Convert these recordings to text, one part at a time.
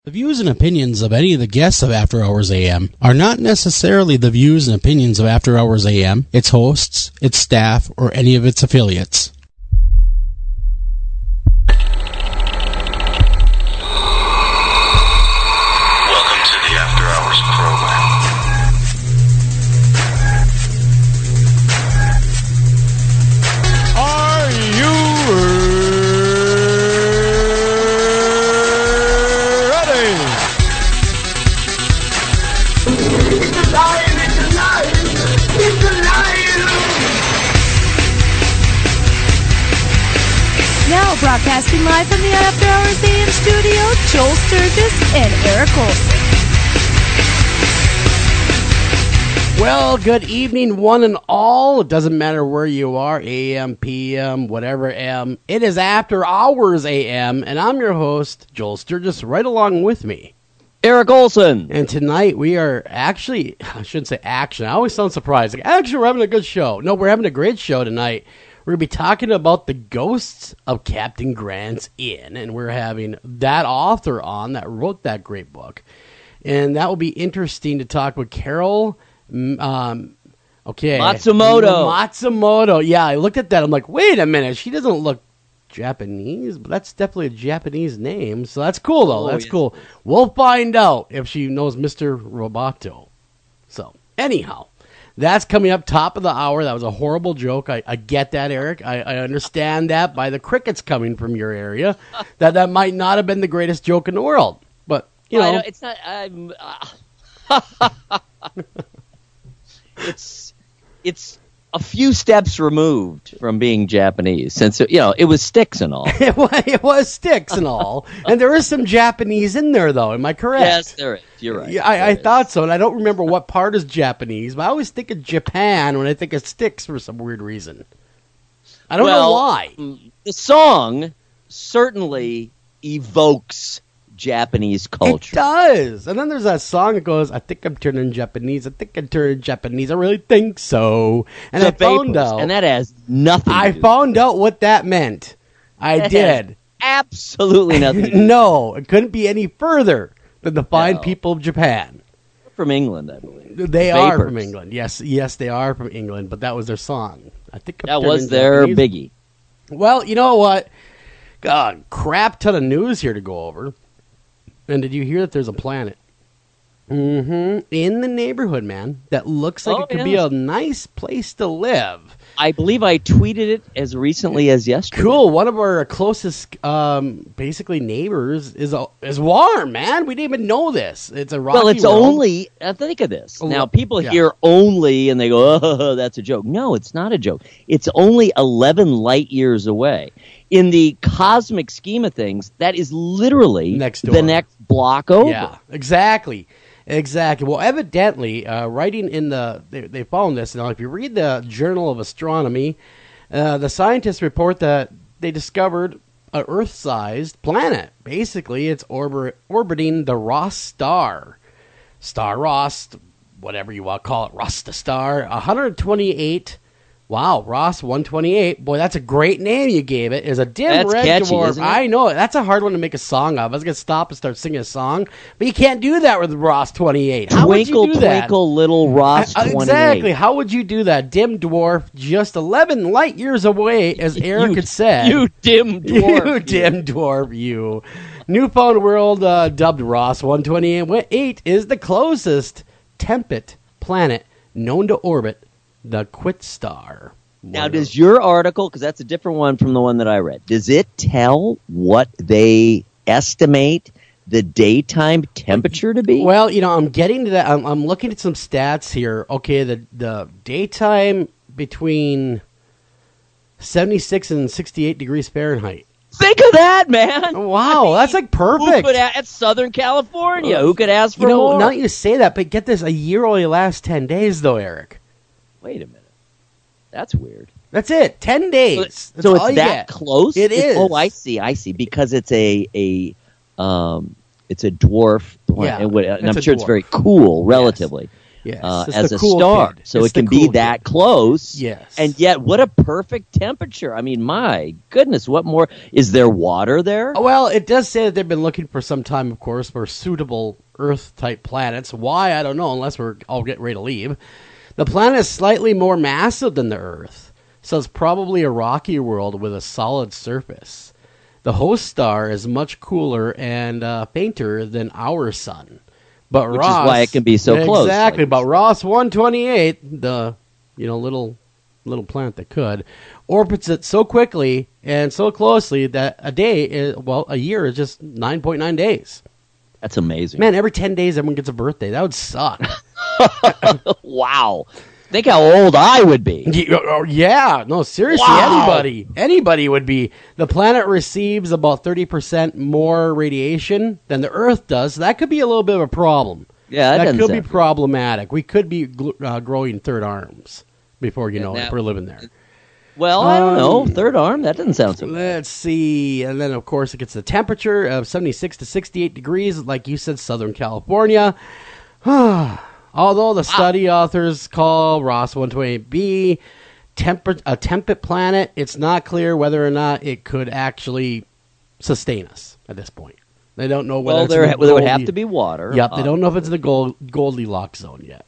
The views and opinions of any of the guests of After Hours AM are not necessarily the views and opinions of After Hours AM, its hosts, its staff, or any of its affiliates. Welcome to the After Hours program. Are you Now broadcasting live from the After Hours AM studio, Joel Sturgis and Eric Olson. Well, good evening, one and all. It doesn't matter where you are, AM, PM, whatever M. It is After Hours AM, and I'm your host, Joel Sturgis, right along with me, Eric Olson. And tonight we are actually, I shouldn't say action, I always sound surprised. Like, actually, we're having a good show. No, we're having a great show tonight. We're going to be talking about the ghosts of Captain Grant's Inn, and we're having that author on that wrote that great book. And that will be interesting to talk with Carol Matsumoto. Yeah, I looked at that. I'm like, wait a minute. She doesn't look Japanese, but that's definitely a Japanese name. So that's cool, though. That's cool. We'll find out if she knows Mr. Roboto. So, anyhow. That's coming up top of the hour. That was a horrible joke. I get that, Eric. I understand that by the crickets coming from your area. That might not have been the greatest joke in the world. But, you know. It's not. It's a few steps removed from being Japanese, since it was sticks and all. It was sticks and all, and there is some Japanese in there, though. Am I correct? Yes, there is. You're right. Yeah, I thought so, and I don't remember what part is Japanese, but I always think of Japan when I think of sticks for some weird reason. I don't know why. The song certainly evokes Japanese culture. It does. And then there's that song that goes, I think I'm turning Japanese. I think I'm turning Japanese. I really think so. And I found out. And that has nothing to do. I found out what that meant. I did. Absolutely nothing. No, it couldn't be any further than the fine people of Japan. From England, I believe. They are from England. Yes, they are from England, but that was their song. I think I'm that was their biggie. Well, you know what? God, crap ton of news here to go over. And did you hear that there's a planet in the neighborhood, man, that looks like it could be a nice place to live? I believe I tweeted it as recently as yesterday. Cool. One of our closest, basically, neighbors is warm, man. We didn't even know this. It's a rocky road. Only... think of this. Now, people hear only, and they go, oh, that's a joke. No, it's not a joke. It's only 11 light years away. In the cosmic scheme of things, that is literally the next block over. Yeah, exactly. Well, evidently, writing in they found this. Now, if you read the Journal of Astronomy, the scientists report that they discovered an Earth-sized planet. Basically, it's orbiting the Ross star. Star Ross, whatever you want to call it, Ross the star, 128. Wow, Ross 128. Boy, that's a great name you gave it. Is a dim red dwarf. Isn't it? I know it. That's a hard one to make a song of. I was going to stop and start singing a song, but you can't do that with Ross 28. How would you do that? Twinkle, little Ross 28. Exactly. How would you do that? Dim dwarf, just 11 light years away, as Eric had said. You dim dwarf. You dim dwarf, you. Newfound World dubbed Ross 128 is the closest temperate planet known to orbit the Quit Star. Now, does your article, because that's a different one from the one that I read, does it tell what they estimate the daytime temperature to be? Well, I'm getting to that. I'm looking at some stats here. Okay, the daytime between 76 and 68 degrees Fahrenheit. Think of that, man. Wow, that's like perfect. That's Southern California. Who could ask for more? Now you say that, but get this, a year only lasts 10 days, though, Eric. Wait a minute. That's weird. That's it. 10 days. So it's that close? It is. Oh, I see. Because it's a dwarf. Yeah, and I'm sure it's very cool, relatively. Yes. Yes, it's as the a cool star. kid. So It's it can the be cool that kid. close. Yes. And yet, what a perfect temperature. I mean, my goodness, what more? Is there water there? Well, it does say that they've been looking for some time, of course, for suitable Earth-type planets. Why, I don't know, unless we're all getting ready to leave. The planet is slightly more massive than the Earth, so it's probably a rocky world with a solid surface. The host star is much cooler and fainter than our sun. But Which Ross, is why it can be so close. Exactly, like but Ross 128, the little planet that could, orbits it so quickly and so closely that a year is just 9.9 days. That's amazing. Man, every 10 days everyone gets a birthday. That would suck. Wow. Think how old I would be. Yeah, no, seriously, Wow. anybody would be. The planet receives about 30% more radiation than the Earth does. So that could be a little bit of a problem. Yeah, that could be sound problematic. We could be growing third arms before you know it. that- If we're living there. Well, I don't know. Third arm? That doesn't sound so bad. Let's see. And then, of course, it gets the temperature of 76 to 68 degrees, like you said, Southern California. Although the study authors call Ross 128b a temperate planet, it's not clear whether or not it could actually sustain us at this point. They don't know whether Well, it's there in the would have to be water. Yep, they don't know if it's in the Goldilocks zone yet.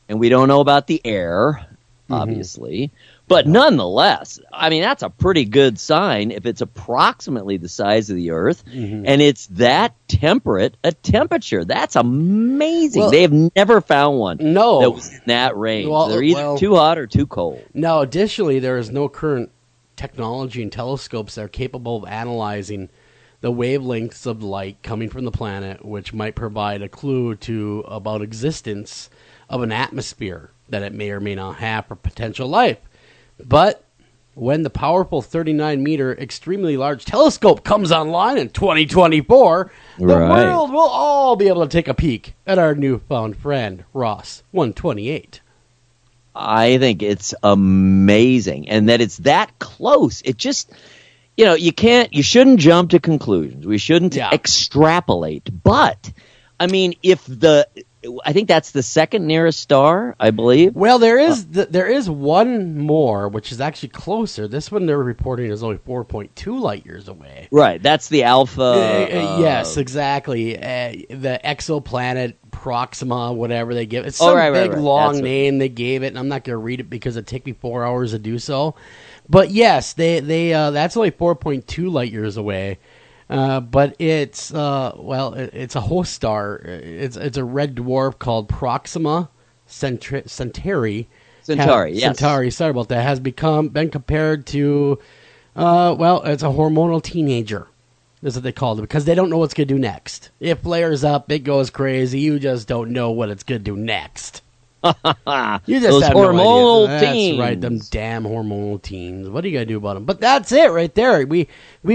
And we don't know about the air, obviously. But nonetheless, I mean, that's a pretty good sign if it's approximately the size of the Earth and it's that temperate a temperature. That's amazing. Well, they have never found one No. that was in that range. Well, They're either too hot or too cold. Now, additionally, there is no current technology and telescopes that are capable of analyzing the wavelengths of light coming from the planet, which might provide a clue to about existence of an atmosphere that it may or may not have for potential life. But when the powerful 39-meter extremely large telescope comes online in 2024, the Right. world will all be able to take a peek at our newfound friend, Ross 128. I think it's amazing. And that it's that close. It just, you shouldn't jump to conclusions. We shouldn't extrapolate. But, I mean, I think that's the second nearest star, I believe. Well, there is one more, which is actually closer. This one they're reporting is only 4.2 light years away. Right, that's the Alpha. Yes, exactly. The exoplanet Proxima, whatever they give. It's some big long That's name they gave it, and I'm not going to read it because it'd take me 4 hours to do so. But yes, they that's only 4.2 light years away. But it's it's a host star. It's a red dwarf called Proxima Centauri. Centauri, yes. Centauri. Sorry about that. Has been compared to it's a hormonal teenager. Is what they called it because they don't know what's going to do next. It flares up, it goes crazy. You just don't know what it's going to do next. You just Those have hormonal no idea. teens. That's right, them damn hormonal teens. What are you going to do about them? But that's it right there. We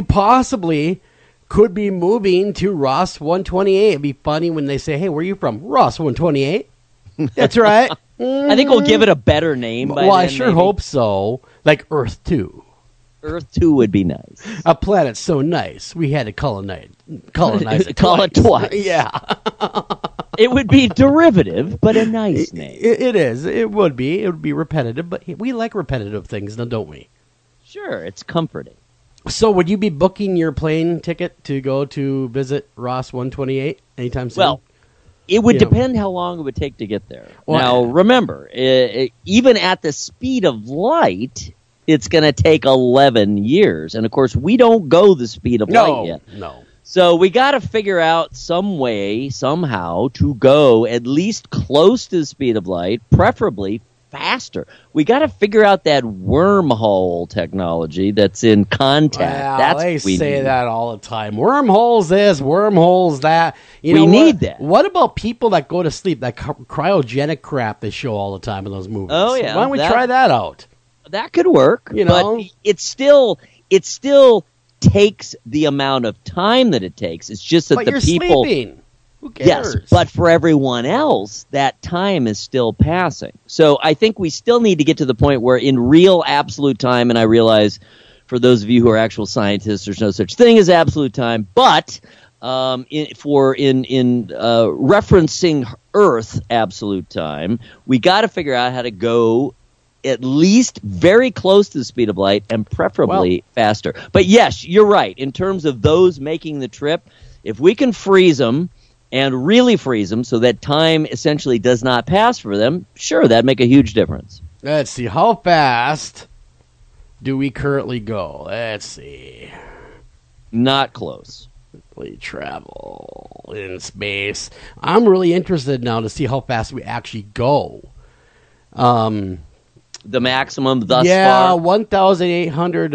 possibly could be moving to Ross 128. It'd be funny when they say, "Hey, where are you from?" Ross 128. That's right. I think we'll give it a better name by Well, I then, sure maybe. hope so. Like Earth 2. Earth 2 would be nice. A planet so nice, we had to colonize it Call it twice. Yeah. It would be derivative, but a nice name. It is. It would be. It would be repetitive, but we like repetitive things, now, don't we? Sure, it's comforting. So would you be booking your plane ticket to go to visit Ross 128 anytime soon? Well, it would Yeah. depend how long it would take to get there. Well, now, remember, even at the speed of light, it's going to take 11 years. And, of course, we don't go the speed of light yet. No. So we got to figure out some way, somehow, to go at least close to the speed of light, preferably faster. We got to figure out that wormhole technology that's in contact. Well, That's they what we say need. that all the time. Wormholes this, wormholes that. You We know need what? that. What about people that go to sleep? That cryogenic crap they show all the time in those movies. Oh, yeah, Why don't we that- try that out? That could work, You know? but it still takes the amount of time that it takes. It's just that But the you're people. sleeping. Who cares? Yes, but for everyone else, that time is still passing. So I think we still need to get to the point where in real absolute time, and I realize for those of you who are actual scientists, there's no such thing as absolute time, but in referencing Earth absolute time, we got to figure out how to go at least very close to the speed of light and preferably faster. But yes, you're right. In terms of those making the trip, if we can freeze them and really freeze them so that time essentially does not pass for them, sure, that'd make a huge difference. Let's see. How fast do we currently go? Let's see. Not close. We travel in space. I'm really interested now to see how fast we actually go. The maximum thus yeah, far? 1,800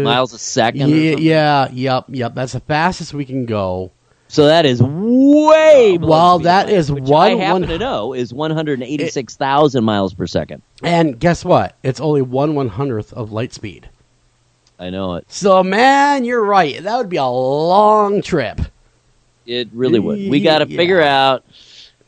miles a second? Yep. That's the fastest we can go. So that is way below well, speed that of light, is which I happen to know is 186,000 miles per second. And guess what? It's only 1/100th of light speed. I know it. So, man, you're right. That would be a long trip. It really would. We got to figure out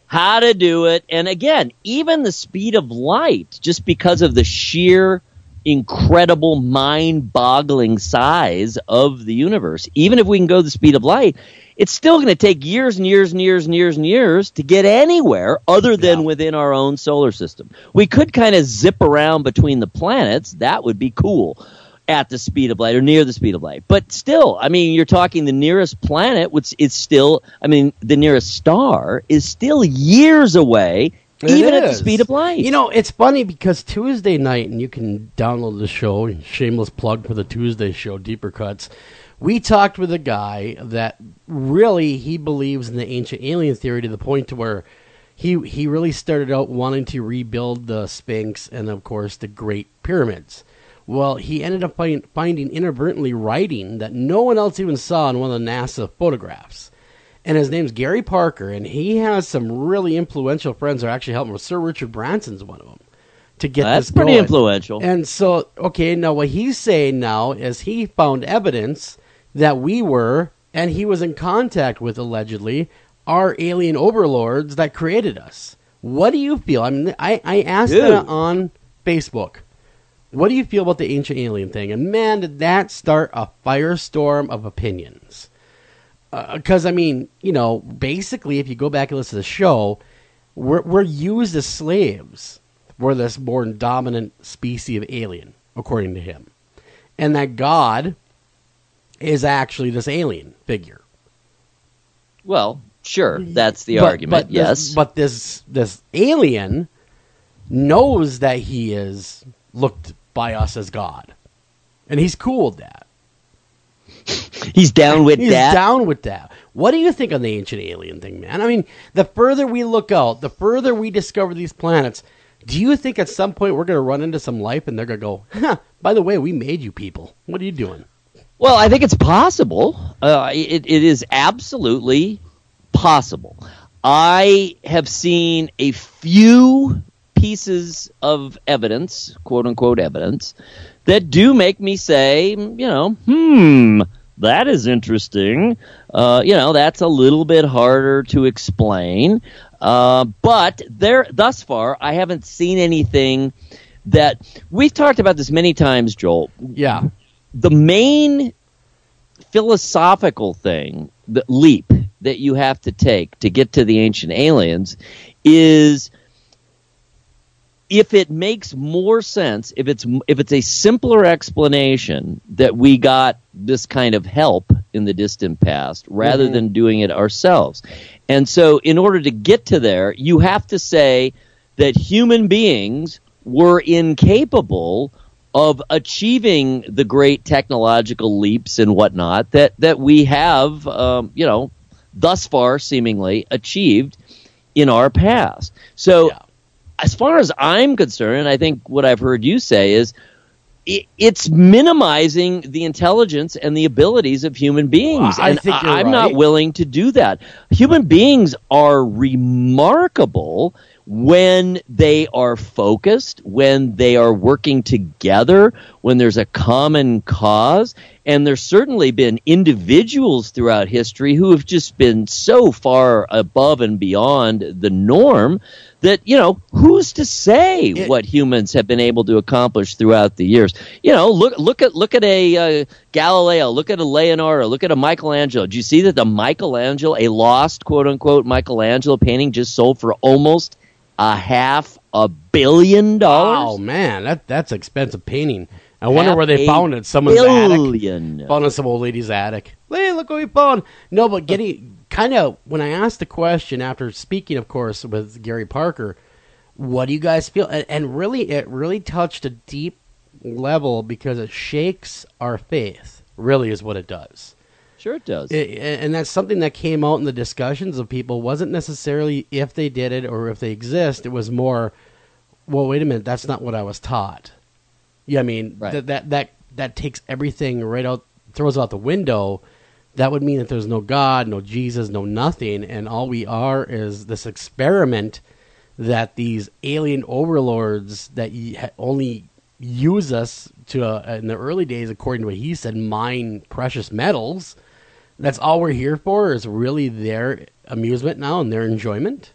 how to do it. And again, even the speed of light, just because of the sheer, incredible, mind-boggling size of the universe, even if we can go the speed of light, it's still going to take years and years and years and years and years to get anywhere other than within our own solar system. We could kind of zip around between the planets. That would be cool at the speed of light or near the speed of light. But still, I mean, you're talking the nearest planet, which is still, I mean, the nearest star is still years away, even at the speed of light. You know, it's funny because Tuesday night, and you can download the show, shameless plug for the Tuesday show, Deeper Cuts, we talked with a guy that really, he believes in the ancient alien theory to the point to where he really started out wanting to rebuild the Sphinx and, of course, the Great Pyramids. Well, he ended up finding inadvertently writing that no one else even saw in one of the NASA photographs. And his name's Gary Parker, and he has some really influential friends who are actually helping him. Sir Richard Branson's one of them to get this going. That's pretty influential. And so, okay, now what he's saying now is he found evidence that we were, and he was in contact with, allegedly, our alien overlords that created us. What do you feel? I mean, I asked that on Facebook. What do you feel about the ancient alien thing? And man, did that start a firestorm of opinions. Because, I mean, you know, basically, if you go back and listen to the show, we're used as slaves for this more dominant species of alien, according to him. And that God is actually this alien figure. Well, sure, that's the argument, yes. But this alien knows that he is looked by us as God. And he's cool with that. He's down with that? He's down with that. What do you think on the ancient alien thing, man? I mean, the further we look out, the further we discover these planets, do you think at some point we're going to run into some life and they're going to go, by the way, we made you people. What are you doing? Well, I think it's possible. It is absolutely possible. I have seen a few pieces of evidence, quote-unquote evidence, that do make me say, that is interesting. That's a little bit harder to explain. But thus far, I haven't seen anything that... We've talked about this many times, Joel. Yeah. The main philosophical thing, the leap that you have to take to get to the ancient aliens is... If it makes more sense, if it's a simpler explanation that we got this kind of help in the distant past rather than doing it ourselves. And so in order to get to there, you have to say that human beings were incapable of achieving the great technological leaps and whatnot that we have, thus far seemingly achieved in our past. So as far as I'm concerned, I think what I've heard you say is it's minimizing the intelligence and the abilities of human beings. I think you're I'm not willing to do that. Human beings are remarkable when they are focused, when they are working together, when there's a common cause. And there's certainly been individuals throughout history who have just been so far above and beyond the norm that, who's to say what humans have been able to accomplish throughout the years? Look at a Galileo, look at a Leonardo, look at a Michelangelo. Do you see that the Michelangelo, a lost quote unquote Michelangelo painting, just sold for almost $500 million? Oh man, that's expensive painting. I wonder where they found it. Someone's attic. Found in some old lady's attic. Hey, look what we found. No, but getting kind of when I asked the question after speaking, of course, with Gary Parker, what do you guys feel? And really, it really touched a deep level because it shakes our faith. Really, is what it does. Sure, it does. And that's something that came out in the discussions of people. Wasn't necessarily if they did it or if they exist. It was more, well, wait a minute, that's not what I was taught. Yeah, I mean, right. that takes everything right out, throws out the window. That would mean that there's no God, no Jesus, no nothing, and all we are is this experiment that these alien overlords that only use us to, in the early days, according to what he said, mine precious metals. That's all we're here for, is really their amusement now and their enjoyment?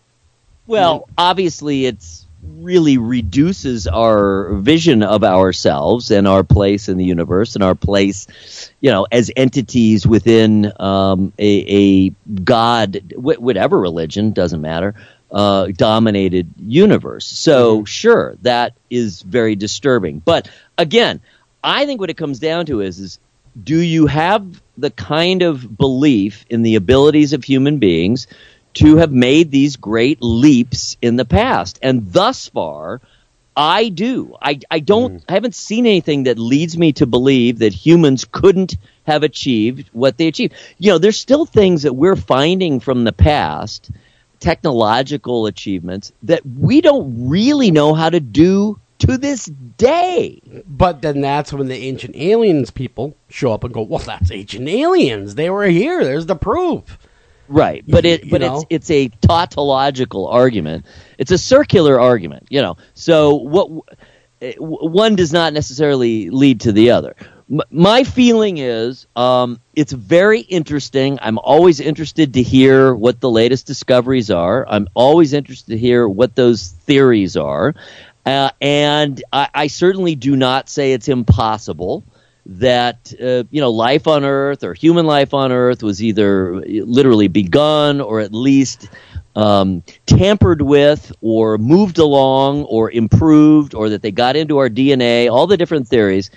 Well, obviously it's really reduces our vision of ourselves and our place in the universe and our place, as entities within a God, whatever religion, doesn't matter, dominated universe. So sure, that is very disturbing. But again, I think what it comes down to is do you have the kind of belief in the abilities of human beings to have made these great leaps in the past? And thus far, I do. I haven't seen anything that leads me to believe that humans couldn't have achieved what they achieved. There's still things that we're finding from the past, technological achievements, that we don't really know how to do to this day. But then that's when the ancient aliens people show up and go, well, that's ancient aliens. They were here. There's the proof. Right, but it's a tautological argument. It's a circular argument, So one does not necessarily lead to the other. My feeling is it's very interesting. I'm always interested to hear what the latest discoveries are. I'm always interested to hear what those theories are, and I certainly do not say it's impossible that life on Earth or human life on Earth was either literally begun or at least tampered with or moved along or improved, or that they got into our DNA, all the different theories.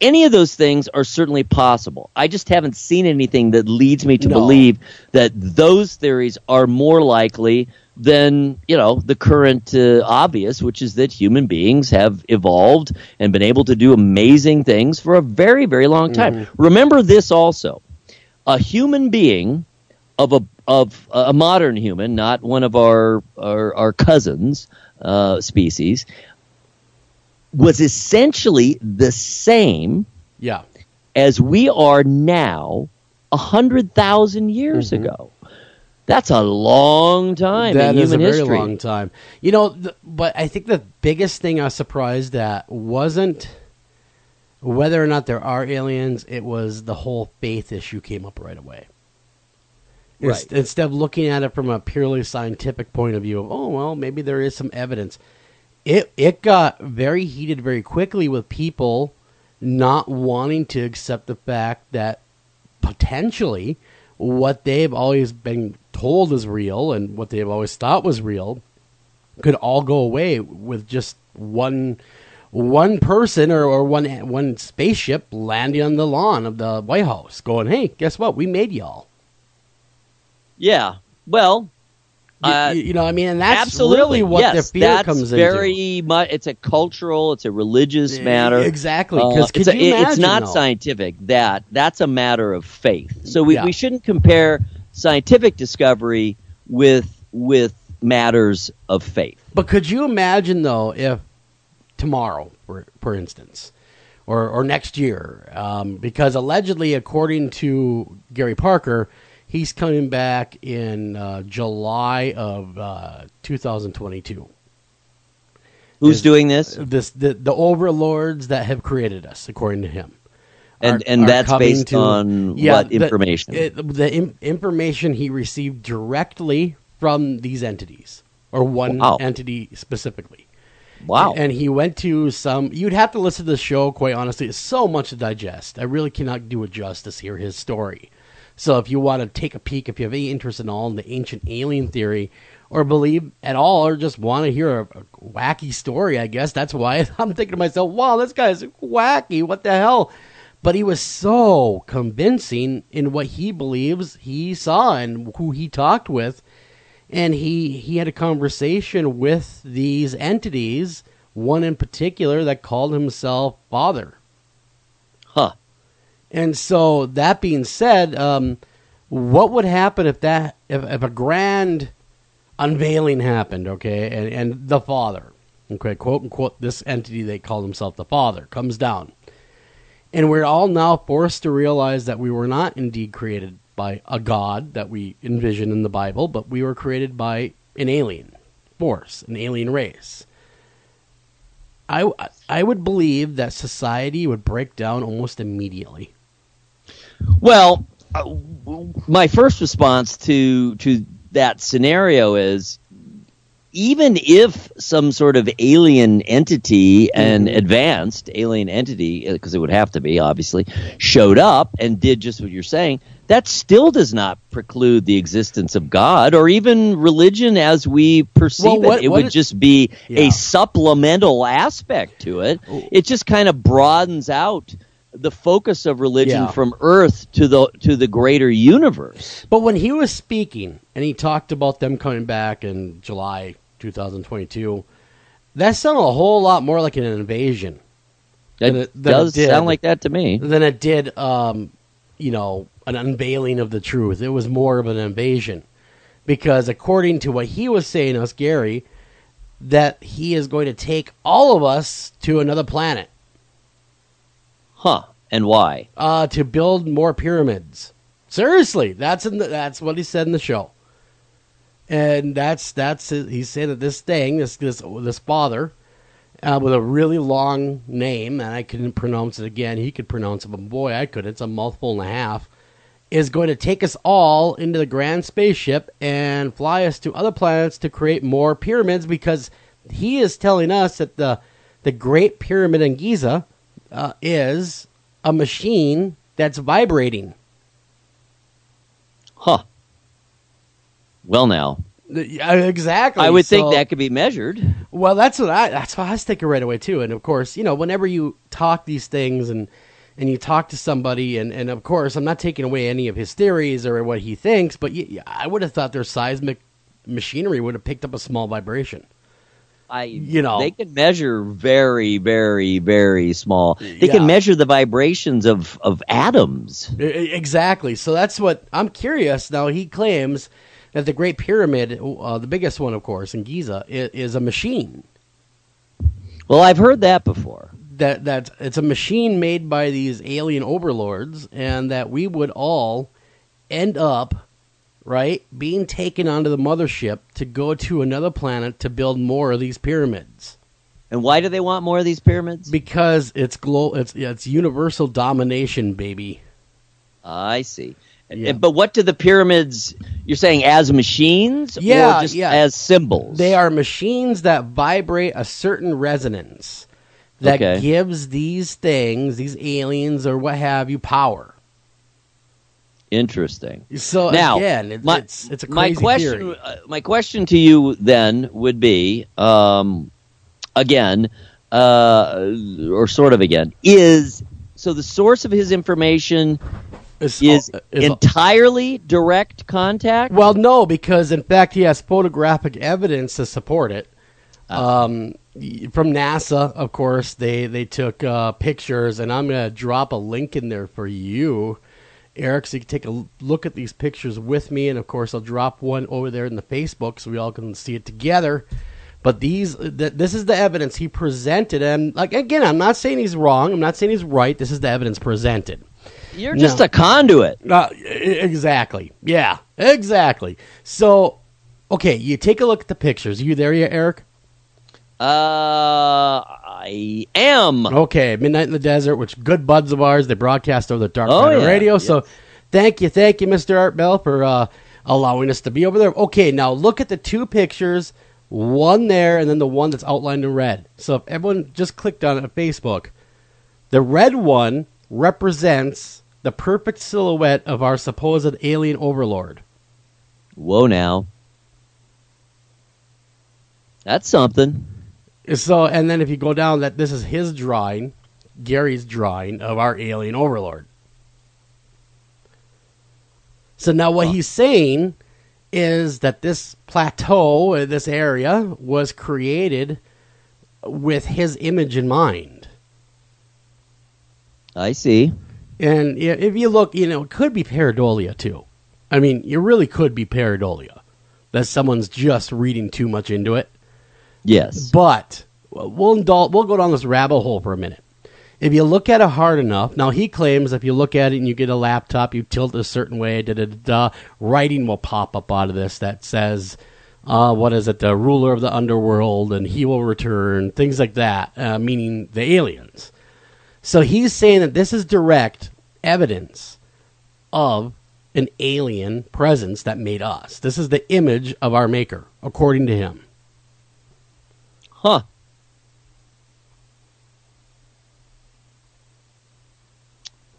Any of those things are certainly possible. I just haven't seen anything that leads me to believe that those theories are more likely than the current obvious, which is that human beings have evolved and been able to do amazing things for a very, very long time. Remember this also: a human being of a modern human, not one of our cousins species, was essentially the same as we are now 100,000 years ago. That's a long time in human history. That is a very long time. But I think the biggest thing I was surprised at wasn't whether or not there are aliens. It was the whole faith issue came up right away. Right. Instead of looking at it from a purely scientific point of view of, oh, well, maybe there is some evidence. It got very heated very quickly with people not wanting to accept the fact that potentially what they've always been told is real and what they've always thought was real could all go away with just one person or one spaceship landing on the lawn of the White House going, hey, guess what? We made y'all. Yeah. Well, you know what I mean? And that's absolutely really what the fear comes into. Very much, it's a cultural, it's a religious matter. Exactly. Because it's not scientific. That's a matter of faith. So we shouldn't compare scientific discovery with matters of faith. But could you imagine, though, if tomorrow, for instance, or next year, because allegedly, according to Gary Parker, He's coming back in July of 2022. Who's doing this? The overlords that have created us, according to him. And that's based on what information? The information he received directly from these entities, or one entity specifically. Wow. And he went to some... You'd have to listen to the show, quite honestly. It's so much to digest. I really cannot do it justice here, his story. So if you want to take a peek, if you have any interest in all in the ancient alien theory, or believe at all, or just want to hear a wacky story, I guess, that's why I'm thinking to myself, wow, this guy's wacky. What the hell? But he was so convincing in what he believes he saw and who he talked with. And he had a conversation with these entities, one in particular that called himself Father. Huh. And so, that being said, what would happen if a grand unveiling happened, okay, and the Father, okay, quote unquote, this entity they called himself the Father, comes down. And we're all now forced to realize that we were not indeed created by a God that we envision in the Bible, but we were created by an alien force, an alien race. I would believe that society would break down almost immediately. Well, my first response to that scenario is, even if some sort of alien entity, an advanced alien entity, because it would have to be, obviously, showed up and did just what you're saying, that still does not preclude the existence of God or even religion as we perceive it. It would just be a supplemental aspect to it. It just kind of broadens out the focus of religion from Earth to the greater universe. But when he was speaking, and he talked about them coming back in July 2022, that sounded a whole lot more like an invasion. It does sound like that to me. Than it did, an unveiling of the truth. It was more of an invasion. Because according to what he was saying, us Gary, that he is going to take all of us to another planet. Huh. And why? To build more pyramids. Seriously, that's what he said in the show. And he's saying that this thing, this father, with a really long name, and I couldn't pronounce it again. He could pronounce it, but boy, I couldn't. It's a mouthful and a half. Is going to take us all into the grand spaceship and fly us to other planets to create more pyramids, because he is telling us that the Great Pyramid in Giza is a machine that's vibrating. Huh. Well, now. Exactly. I would think that could be measured. Well, that's what I was thinking right away, too. And, of course, whenever you talk these things and you talk to somebody, and of course, I'm not taking away any of his theories or what he thinks, but I would have thought their seismic machinery would have picked up a small vibration. They can measure very, very, very small. They can measure the vibrations of atoms. Exactly. So that's what I'm curious. Now, he claims that the Great Pyramid, the biggest one, of course, in Giza, is a machine. Well, I've heard that before. That it's a machine made by these alien overlords, and that we would all end up, right, being taken onto the mothership to go to another planet to build more of these pyramids. And why do they want more of these pyramids? Because it's universal domination, baby. I see. Yeah. But what do the pyramids, you're saying as machines or just as symbols? They are machines that vibrate a certain resonance that gives these things, these aliens or what have you, power. Interesting. So now, again, it's a crazy theory. My question to you then would be, again, or sort of again, is so the source of his information is entirely direct contact? Well, no, because in fact he has photographic evidence to support it. From NASA, of course, they took pictures, and I'm going to drop a link in there for you, Eric, so you can take a look at these pictures with me, and of course I'll drop one over there in the Facebook so we all can see it together. But this is the evidence he presented, and again, I'm not saying he's wrong, I'm not saying he's right, this is the evidence presented. You're just a conduit. Exactly. Yeah, exactly. So, okay, you take a look at the pictures. Are you there yet, Eric? I am. Okay, Midnight in the Desert, which good buds of ours, they broadcast over the Dark Matter Radio. Yes. So thank you, Mr. Art Bell, for allowing us to be over there. Okay, now look at the two pictures, one there and then the one that's outlined in red. So if everyone just clicked on it on Facebook, the red one represents the perfect silhouette of our supposed alien overlord. Whoa now. That's something. So, and then if you go down, that this is his drawing, Gary's drawing of our alien overlord. So now what he's saying is that this plateau, this area, was created with his image in mind. I see. And if you look, it could be pareidolia too. I mean, you really could be pareidolia. That someone's just reading too much into it. Yes. But we'll go down this rabbit hole for a minute. If you look at it hard enough, now he claims if you look at it and you get a laptop, you tilt it a certain way, writing will pop up out of this that says, the ruler of the underworld, and he will return, things like that, meaning the aliens. So he's saying that this is direct evidence of an alien presence that made us. This is the image of our maker, according to him. Huh.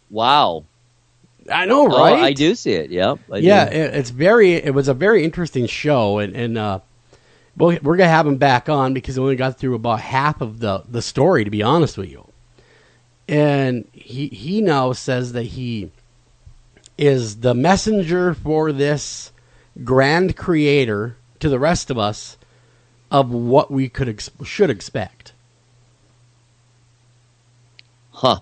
Wow. I know, right? I do see it. Yep. It was a very interesting show, and we're gonna have him back on because we only got through about half of the story, to be honest with you. And he now says that he is the messenger for this grand creator to the rest of us of what we should expect. Huh.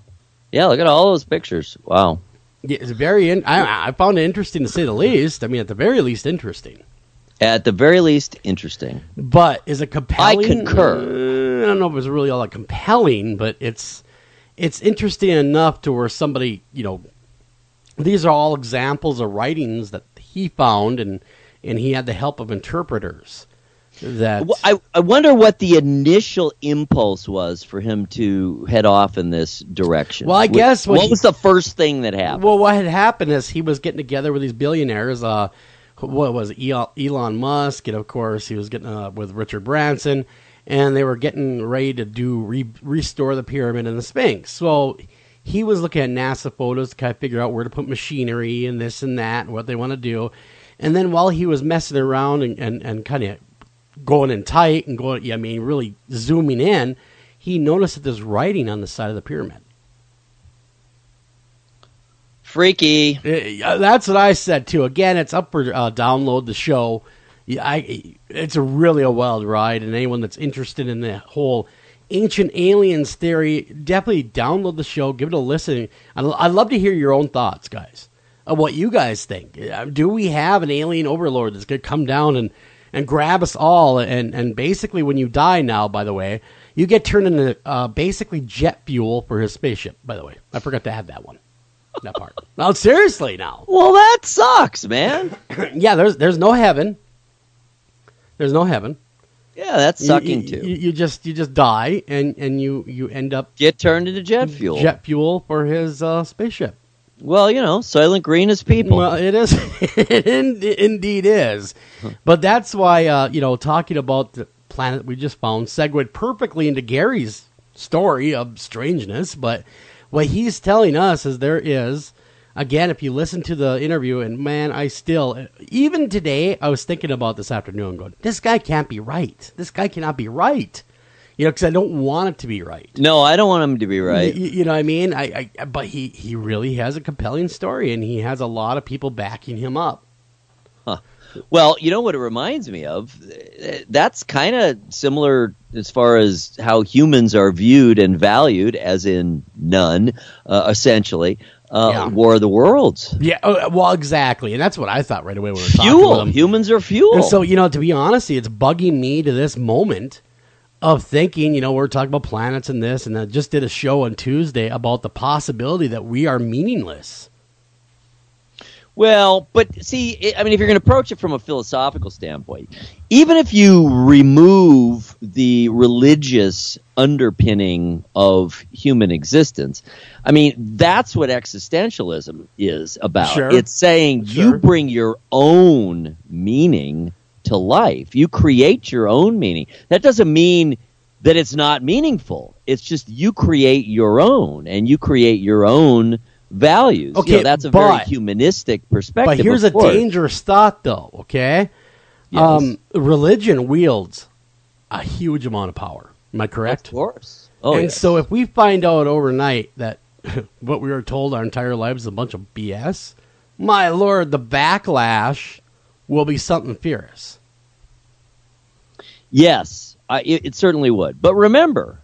Yeah, look at all those pictures. Wow. Yeah, it's I found it interesting, to say the least. I mean, at the very least, interesting. At the very least, interesting. But is it compelling? I concur. I don't know if it's really all that compelling, but it's interesting enough to where somebody, these are all examples of writings that he found, and he had the help of interpreters. I wonder what the initial impulse was for him to head off in this direction. Well, I guess what was the first thing that happened? Well, what had happened is he was getting together with these billionaires. What was it, Elon Musk, and of course he was getting with Richard Branson, and they were getting ready to restore the pyramid and the Sphinx. So he was looking at NASA photos to kind of figure out where to put machinery and this and that and what they want to do. And then while he was messing around and kind of going in tight and really zooming in, he noticed that there's writing on the side of the pyramid. Freaky. That's what I said too. Again, it's up for download the show. It's really a wild ride, and anyone that's interested in the whole ancient aliens theory, definitely download the show, give it a listen. I'd love to hear your own thoughts, guys, of what you guys think. Do we have an alien overlord that's going to come down and grab us all, and basically when you die now, by the way, you get turned into basically jet fuel for his spaceship, by the way. I forgot to add that part. No, seriously now. Well, that sucks, man. Yeah, there's no heaven. There's no heaven. Yeah, that's sucking too. You just die, and you end up... Get turned into jet fuel. Jet fuel for his spaceship. Well, Soylent Green is people. Well, it is. It indeed is. But that's why, talking about the planet we just found segued perfectly into Gary's story of strangeness. But what he's telling us is there is, again, if you listen to the interview, and man, even today, I was thinking about this afternoon going, this guy can't be right. This guy cannot be right. Because I don't want it to be right. No, I don't want him to be right. You know what I mean? But he really has a compelling story, and he has a lot of people backing him up. Huh. Well, you know what it reminds me of? That's kind of similar as far as how humans are viewed and valued, as in none, essentially. War of the Worlds. Yeah, well, exactly. And that's what I thought right away when we were talking fuel. about them. Humans are fuel. And so, to be honest, it's bugging me to this moment of thinking, we're talking about planets and this, and I just did a show on Tuesday about the possibility that we are meaningless. Well, but see, I mean, if you're going to approach it from a philosophical standpoint, even if you remove the religious underpinning of human existence, I mean, that's what existentialism is about. Sure. It's saying you bring your own meaning to life. You create your own meaning. That doesn't mean that it's not meaningful. It's just you create your own, and you create your own values. Okay, that's a very humanistic perspective. But here's a dangerous thought, though, okay? Yes. Religion wields a huge amount of power. Am I correct? Of course. Oh, and yes. so if we find out overnight that what we were told our entire lives is a bunch of BS, my Lord, the backlash will be something fierce. Yes, it certainly would. But remember,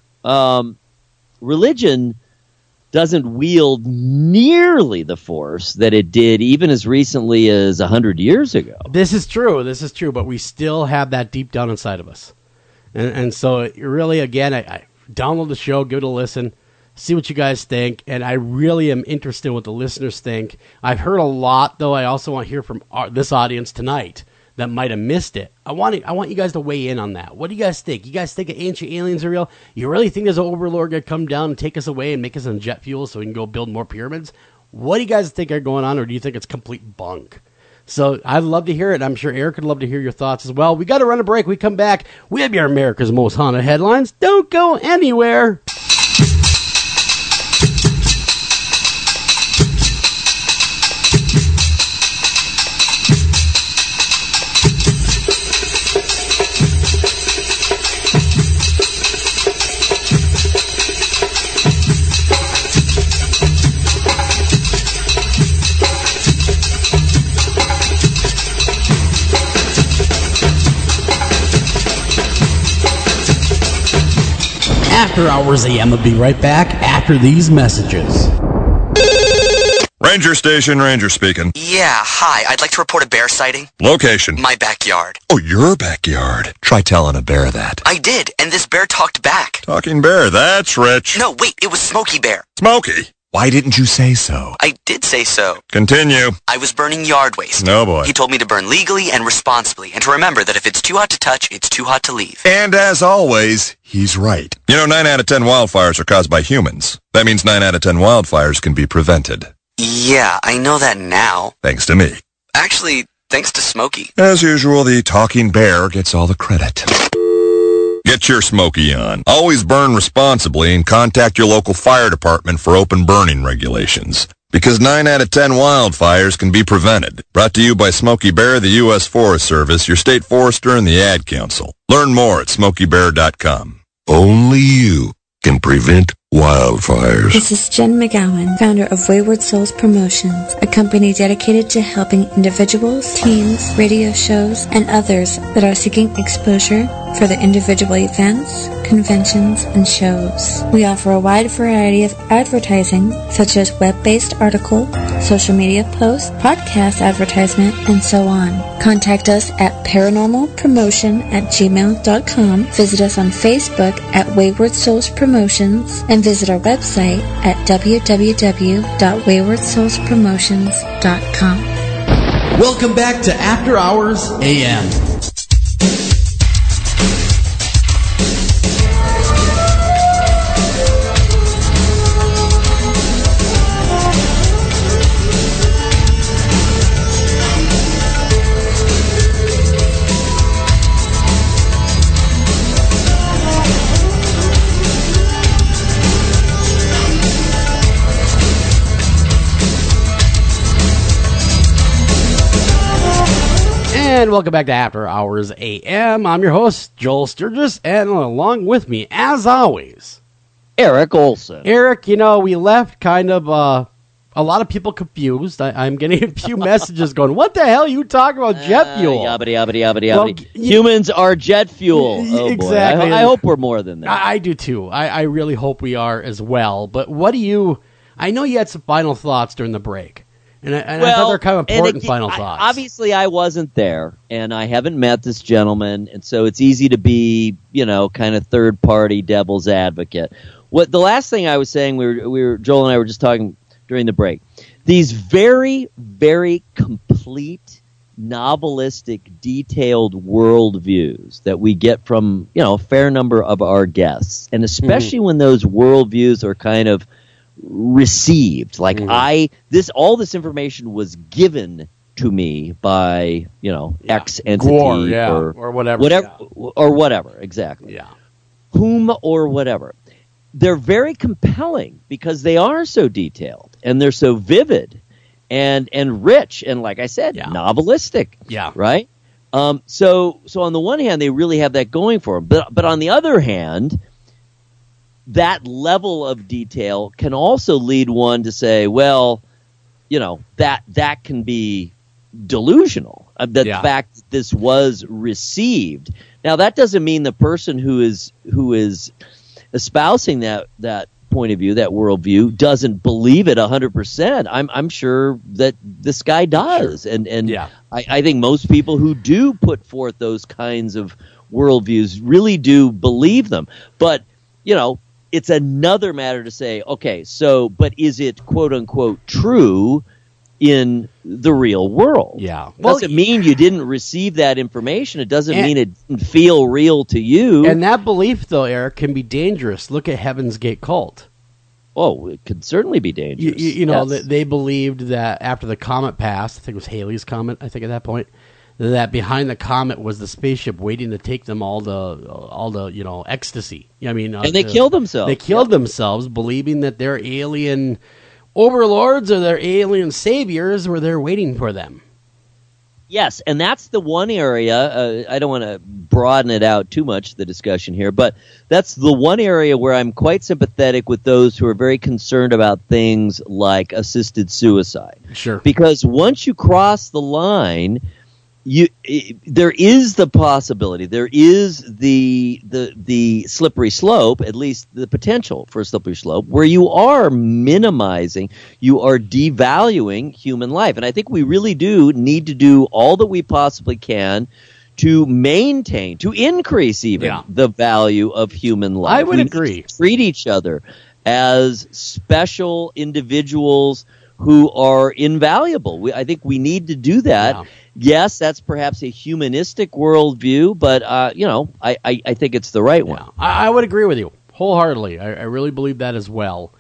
religion doesn't wield nearly the force that it did even as recently as 100 years ago. This is true, but we still have that deep down inside of us. And so really, again, I download the show, give it a listen, see what you guys think, and I really am interested in what the listeners think. I've heard a lot, though. I also want to hear from this audience tonight that might have missed it. I want you guys to weigh in on that. What do you guys think? You guys think ancient aliens are real? You really think there's an overlord going to come down and take us away and make us in jet fuel so we can go build more pyramids? What do you guys think are going on, or do you think it's complete bunk? So I'd love to hear it. I'm sure Eric would love to hear your thoughts as well. We got to run a break. We come back. We have your America's Most Haunted Headlines. Don't go anywhere. After Hours AM will be right back after these messages. Ranger Station, Ranger speaking. Yeah, hi. I'd like to report a bear sighting. Location. My backyard. Oh, your backyard. Try telling a bear that. I did, and this bear talked back. Talking bear, that's rich. No, wait, it was Smokey Bear. Smokey. Why didn't you say so? I did say so. Continue. I was burning yard waste. No, boy. He told me to burn legally and responsibly, and to remember that if it's too hot to touch, it's too hot to leave. And as always, he's right. 9 out of 10 wildfires are caused by humans. That means 9 out of 10 wildfires can be prevented. Yeah, I know that now. Thanks to me. Actually, thanks to Smokey. As usual, the talking bear gets all the credit. Get your Smokey on. Always burn responsibly and contact your local fire department for open burning regulations. Because 9 out of 10 wildfires can be prevented. Brought to you by Smokey Bear, the U.S. Forest Service, your state forester, and the Ad Council. Learn more at smokeybear.com. Only you can prevent wildfires. This is Jen McGowan, founder of Wayward Souls Promotions, a company dedicated to helping individuals, teams, radio shows, and others that are seeking exposure for their individual events, conventions, and shows. We offer a wide variety of advertising, such as web-based article, social media posts, podcast advertisement, and so on. Contact us at paranormalpromotion@gmail.com, visit us on Facebook at Wayward Souls Promotions, and visit our website at www.waywardsoulspromotions.com. Welcome back to After Hours AM. And welcome back to After Hours AM. I'm your host, Joel Sturgis, and along with me, as always, Eric Olson. Eric, we left kind of a lot of people confused. I'm getting a few messages going, what the hell are you talking about jet fuel? Well, humans are jet fuel. Oh, exactly. Boy. I hope we're more than that. I do too. I really hope we are as well. But I know you had some final thoughts during the break. And I thought they're kind of important final thoughts. Obviously, I wasn't there, and I haven't met this gentleman, and so it's easy to be, kind of third-party devil's advocate. The last thing I was saying, Joel and I were just talking during the break. These very, very complete, novelistic, detailed worldviews that we get from, a fair number of our guests, and especially when those worldviews are kind of received, like all this information was given to me by X entity or whatever, exactly, whom or whatever. They're very compelling because they are so detailed and they're so vivid and rich and, like I said, novelistic, right? So on the one hand, they really have that going for them, but on the other hand, that level of detail can also lead one to say, well, that can be delusional. The fact that this was received. Now, that doesn't mean the person who is espousing that point of view, that worldview, doesn't believe it 100%. I'm sure that this guy does, and I think most people who do put forth those kinds of worldviews really do believe them. But it's another matter to say, okay, so, but is it quote unquote true in the real world? Yeah. Well, doesn't mean you didn't receive that information. It doesn't mean it didn't feel real to you. And that belief, though, Eric, can be dangerous. Look at Heaven's Gate cult. Oh, it could certainly be dangerous. They believed that after the comet passed, I think it was Halley's Comet, I think at that point, that behind the comet was the spaceship waiting to take them all the ecstasy. And they killed themselves. They killed themselves, believing that their alien overlords or their alien saviors were there waiting for them. Yes, and that's the one area, I don't want to broaden it out too much, the discussion here, but that's the one area where I'm quite sympathetic with those who are very concerned about things like assisted suicide. Sure. Because once you cross the line, there is the possibility, there is the slippery slope, at least the potential for a slippery slope, where you are minimizing, you are devaluing human life. And I think we really do need to do all that we possibly can to maintain, to increase even the value of human life. I would agree. Need to treat each other as special individuals who are invaluable. I think we need to do that. Yeah. Yes, that's perhaps a humanistic worldview, but I think it's the right one. I would agree with you wholeheartedly. I really believe that as well,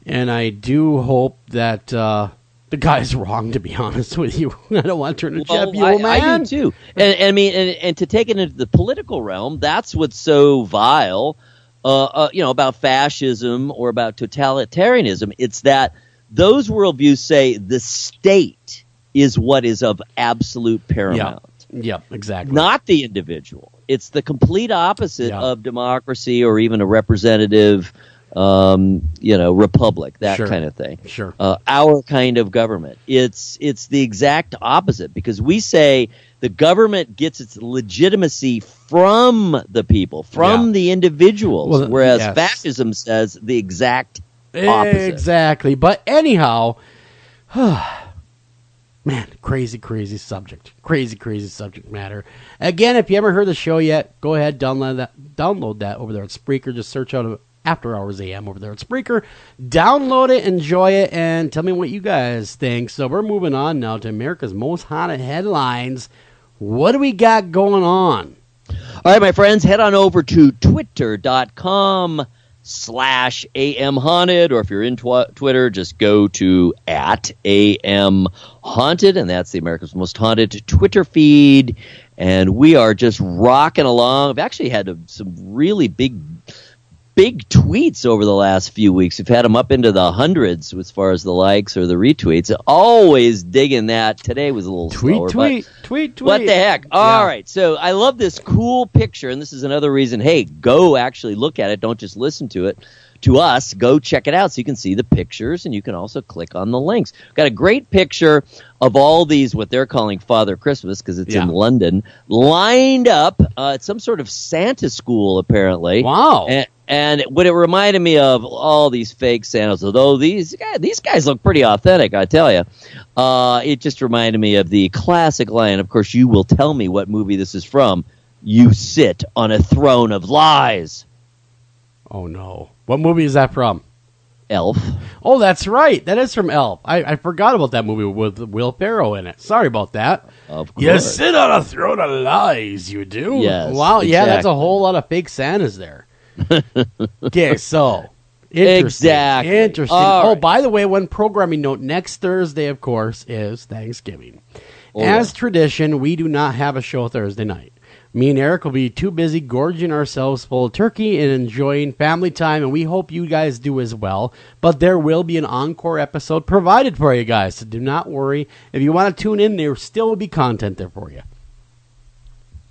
and I do hope that the guy's wrong. To be honest with you, I don't want to turn to Jeff man. I do too, and to take it into the political realm, that's what's so vile, about fascism or about totalitarianism. It's that those worldviews say the state is what is of absolute paramount. Yep, exactly. Not the individual. It's the complete opposite of democracy or even a representative, republic, that kind of thing. Sure. Our kind of government. It's the exact opposite, because we say the government gets its legitimacy from the people, from the individuals, whereas fascism says the exact opposite. Exactly. But anyhow, man, crazy subject. Crazy subject matter. Again, if you haven't heard the show yet, go ahead, download that over there at Spreaker. Just search out After Hours AM over there at Spreaker. Download it, enjoy it, and tell me what you guys think. So we're moving on now to America's Most Haunted Headlines. What do we got going on? All right, my friends, head on over to twitter.com/AM Haunted, or if you're in Twitter, just go to @AM Haunted, and that's the America's Most Haunted Twitter feed. And we are just rocking along. I've actually had some really big tweets over the last few weeks. We've had them up into the hundreds as far as the likes or the retweets. Always digging that. Today was a little slower. Tweet. What the heck? All right. So I love this cool picture, and this is another reason, hey, go actually look at it. Don't just listen to it. To us, go check it out so you can see the pictures, and you can also click on the links. Got a great picture of all these, what they're calling Father Christmas, because it's in London, lined up at some sort of Santa school, apparently. Wow. And what it reminded me of, all these fake Santas, although these guys look pretty authentic, I tell you. It just reminded me of the classic line. Of course, you will tell me what movie this is from. You sit on a throne of lies. Oh, no. What movie is that from? Elf. Oh, that's right. That is from Elf. I forgot about that movie with Will Ferrell in it. Sorry about that. Of course. You sit on a throne of lies, you do? Yes, wow, yeah, that's a exactly. whole lot of fake Santas there. Okay, so... Interesting. Exactly. Interesting. All Oh, right. by the way, one programming note, next Thursday, of course, is Thanksgiving. Oh, As yeah. tradition, we do not have a show Thursday night. Me and Eric will be too busy gorging ourselves full of turkey and enjoying family time, and we hope you guys do as well. But there will be an encore episode provided for you guys, so do not worry. If you want to tune in, there still will be content there for you.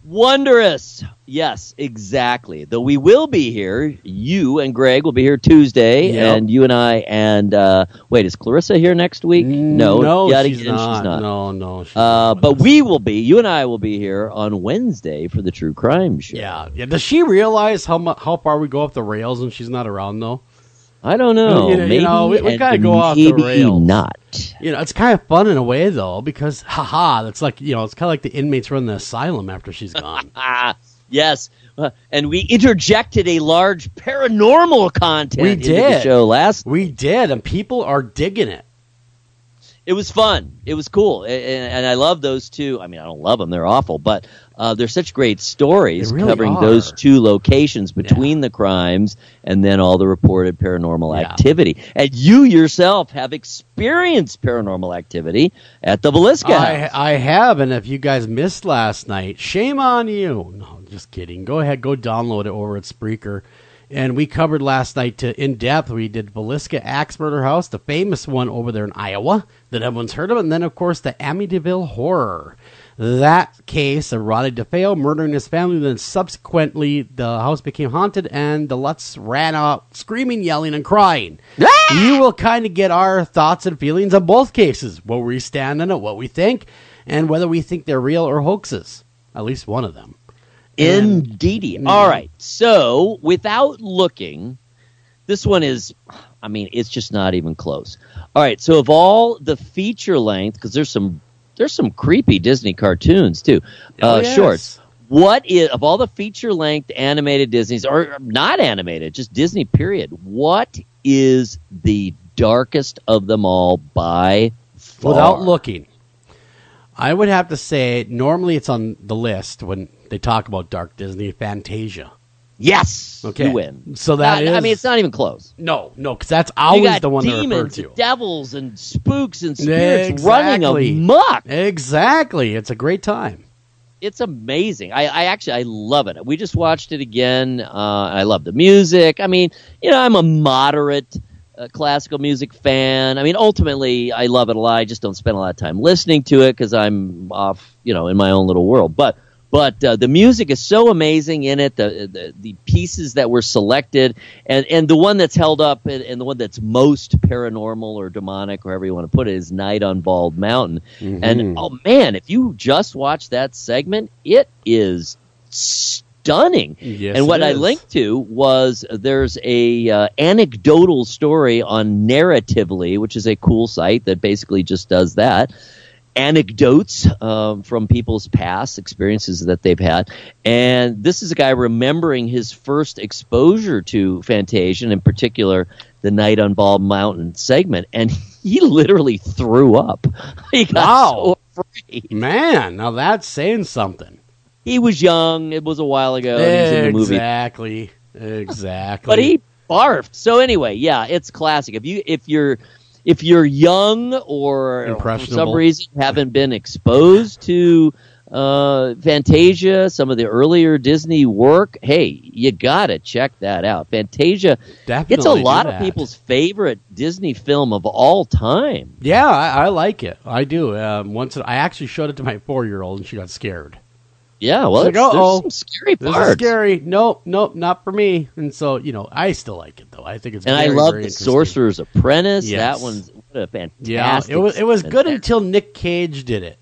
Wondrous. Yes, exactly. Though we will be here. You and Greg will be here Tuesday, Yep. and you and I, and wait, is Clarissa here next week? No, yet she's again, not. she's not. No, she's not. But we will be. You and I will be here on Wednesday for the True Crime Show. Yeah. Does she realize how far we go off the rails when she's not around, though? I don't know. You know, Maybe, we and gotta go off the maybe rails. not. You know, it's kind of fun in a way, though, because, it's like, it's kind of like the inmates run the asylum after she's gone. Yes. And we interjected a large paranormal content We into the did. show last. We did, and people are digging it. It was fun. It was cool. And I love those two. I mean, I don't love them. They're awful. But they're such great stories They really covering are. those two locations between the crimes and then all the reported paranormal Yeah. activity. And you yourself have experienced paranormal activity at the Velisca House. I have, and if you guys missed last night, shame on you. No, just kidding. Go ahead, go download it over at Spreaker. And we covered last night in depth. We did Velisca Axe Murder House, the famous one over there in Iowa that everyone's heard of, and then, of course, the Amityville Horror. That case of Rodney DeFeo murdering his family, then subsequently the house became haunted, and the Lutz ran out screaming, yelling, and crying. You will kind of get our thoughts and feelings on both cases, where we stand on it, what we think, and whether we think they're real or hoaxes. At least one of them. Indeedy. All right. So, without looking, this one is, it's just not even close. All right. So, of all the feature length, because there's some creepy Disney cartoons too, Yes. shorts. Of all the feature length animated Disney's, or not animated, just Disney period, what is the darkest of them all by far? Without looking, I would have to say, normally it's on the list when they talk about dark Disney, Fantasia. Yes. Okay. You win. So that is... it's not even close. No, because that's You always got the one they refer demons, to. devils, and spooks and spirits running Exactly. amok. Exactly. It's a great time. It's amazing. I love it. We just watched it again. I love the music. I'm a moderate classical music fan. Ultimately, I love it a lot. I just don't spend a lot of time listening to it because I'm off, in my own little world. But the music is so amazing in it. The pieces that were selected, and the one that's held up, and the one that's most paranormal or demonic, or however you want to put it, is Night on Bald Mountain. Mm-hmm. And oh man, if you just watch that segment, it is stunning. Yes, and what it I is. linked to was there's a anecdotal story on Narratively, which is a cool site that basically just does that. Anecdotes from people's past experiences that they've had. And this is a guy remembering his first exposure to Fantasia, and in particular the Night on Bald Mountain segment, and he literally threw up. He got so afraid. Man, now that's saying something. He was young. It was a while ago. And he was in the movie. Exactly. But he barfed. So anyway, yeah, it's classic. If you're young or for some reason haven't been exposed to Fantasia, some of the earlier Disney work, hey, you gotta check that out. Fantasia, Definitely it's a lot do of that. people's favorite Disney film of all time. Yeah, I like it. I do. I actually showed it to my 4-year-old, and she got scared. Yeah, well, It's like, there's uh-oh, some scary This parts. is scary. Nope, not for me. And so, I still like it, though. I think it's And very, I love very The interesting. Sorcerer's Apprentice. Yes. That one's what a fantastic. Yeah, it was good until Nick Cage did it.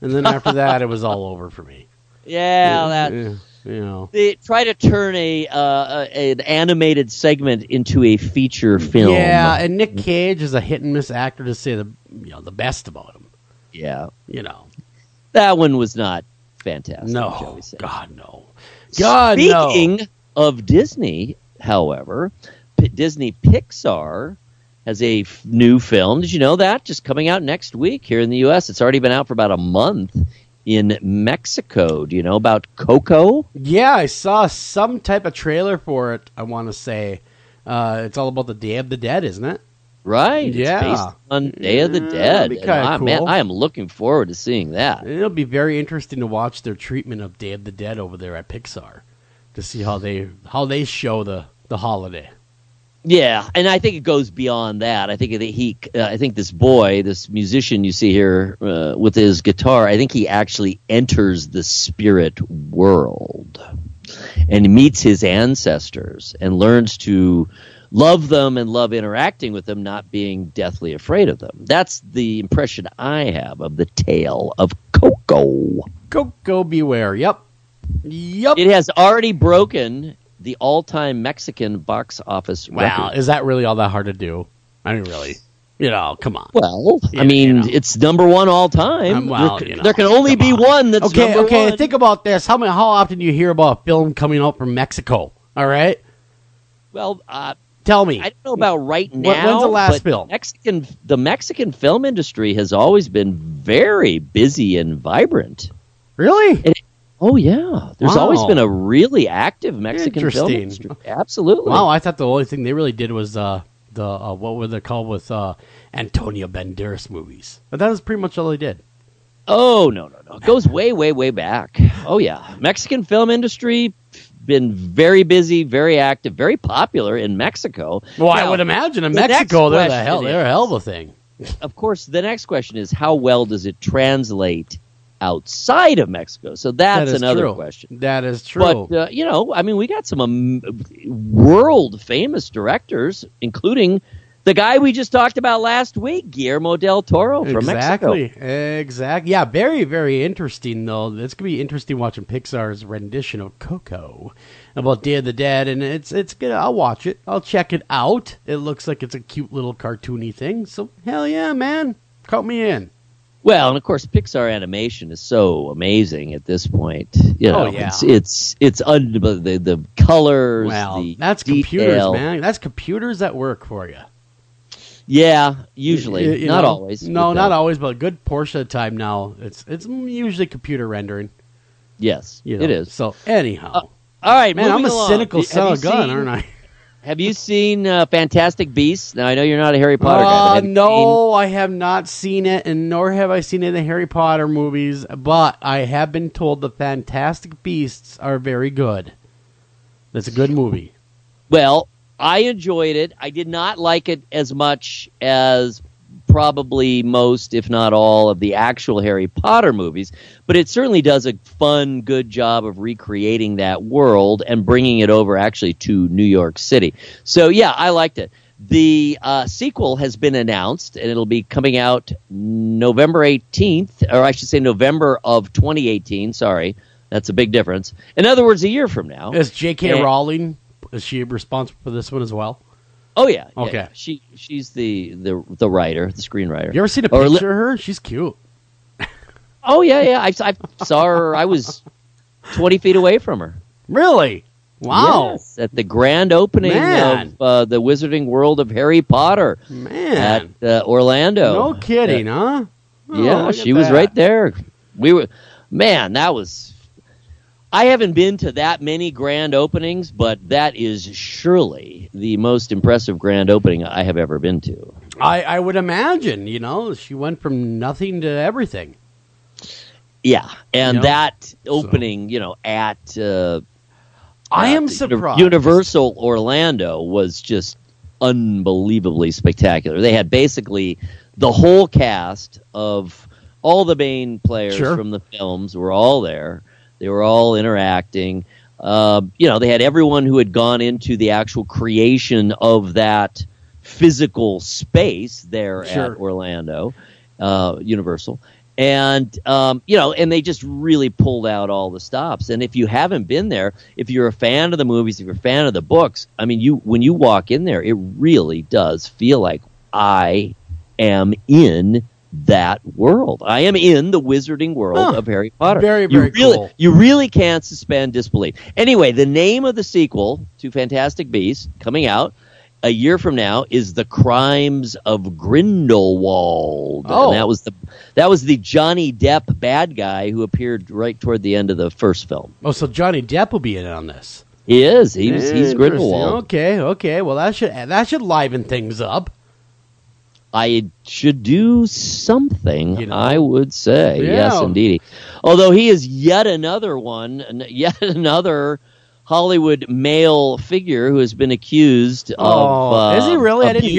And then after that, it was all over for me. Yeah, that. They try to turn an animated segment into a feature film. Yeah, and Nick Cage is a hit and miss actor, to say the best about him. Yeah, that one was not fantastic. No, shall we say. God no. God Speaking of Disney, however, Disney Pixar has a new film. Did you know that? Just coming out next week here in the U.S. It's already been out for about a month in Mexico. Do you know about Coco? Yeah, I saw some type of trailer for it, I want to say. It's all about the Day of the Dead, isn't it? Right. Yeah. It's based on Day of the Dead. Cool. Man, I am looking forward to seeing that. It'll be very interesting to watch their treatment of Day of the Dead over there at Pixar, to see how they show the holiday. Yeah, and I think it goes beyond that. I think I think this boy, this musician you see here with his guitar, I think he actually enters the spirit world and meets his ancestors and learns to love them and love interacting with them, not being deathly afraid of them. That's the impression I have of the tale of Coco. Coco beware. Yep. It has already broken the all-time Mexican box office record. Wow, is that really all that hard to do? I mean, really? Come on. Well, it's number one all time. There can only be one that's number one. Okay, think about this. How often do you hear about a film coming out from Mexico? All right? Well, tell me. I don't know about right now. When's the last film? The Mexican film industry has always been very busy and vibrant. Really? Oh, yeah. There's always been a really active Mexican film industry. Absolutely. Wow, I thought the only thing they really did was the what were they called with Antonio Banderas movies. But that was pretty much all they did. Oh, no. It goes way, way, way back. Oh, yeah. Mexican film industry been very busy, very active, very popular in Mexico. Well, I would imagine in Mexico they're a hell of a thing. Of course, the next question is how well does it translate outside of Mexico? So that's another question. That is true. But, we got some world-famous directors, including the guy we just talked about last week, Guillermo del Toro from Mexico. Exactly. Yeah, very, very interesting, though. It's going to be interesting watching Pixar's rendition of Coco about Day of the Dead, and it's good. I'll watch it. I'll check it out. It looks like it's a cute little cartoony thing, so hell yeah, man. Count me in. Well, and of course, Pixar animation is so amazing at this point. It's the colors. Well, that's computers, man. That's computers that work for you. Yeah, usually, not always. No, not always, but a good portion of the time now, it's usually computer rendering. Yes, it is. So anyhow, all right, man, I'm a cynical son of a gun, aren't I? Have you seen Fantastic Beasts? Now, I know you're not a Harry Potter guy. No, I have not seen it, and nor have I seen any of the Harry Potter movies, but I have been told the Fantastic Beasts are very good. That's a good movie. Well, I enjoyed it. I did not like it as much as probably most, if not all, of the actual Harry Potter movies, but it certainly does a fun, good job of recreating that world and bringing it over actually to New York City. So, yeah, I liked it. The sequel has been announced, and it'll be coming out November 18th, or I should say November of 2018. Sorry, that's a big difference. In other words, a year from now. Is J.K. Rowling, is she responsible for this one as well? Oh yeah, okay. Yeah. She's the writer, the screenwriter. You ever seen a picture of her? She's cute. Oh yeah. I saw her. I was 20 feet away from her. Really? Wow! Yes, at the grand opening of the Wizarding World of Harry Potter, at Orlando. No kidding, huh? Oh, yeah, she was right there. That was. I haven't been to that many grand openings, but that is surely the most impressive grand opening I have ever been to. I would imagine, she went from nothing to everything. Yeah, and that opening, at I am surprised. Universal Orlando was just unbelievably spectacular. They had basically the whole cast of all the main players from the films were all there. They were all interacting. They had everyone who had gone into the actual creation of that physical space there at Orlando, Universal. And, and they just really pulled out all the stops. And if you haven't been there, if you're a fan of the movies, if you're a fan of the books, I mean, when you walk in there, it really does feel like I am in that world. I am in the wizarding world of Harry Potter. Very, very cool. You really can't suspend disbelief. Anyway, the name of the sequel to Fantastic Beasts, coming out a year from now, is The Crimes of Grindelwald. Oh. And that was the Johnny Depp bad guy who appeared right toward the end of the first film. Oh, so Johnny Depp will be in on this. He is. He's Grindelwald. Okay. Well, that should liven things up. I should do something, I would say. Yeah. Yes, indeed. Although he is yet another Hollywood male figure who has been accused of is he really? abuse. I didn't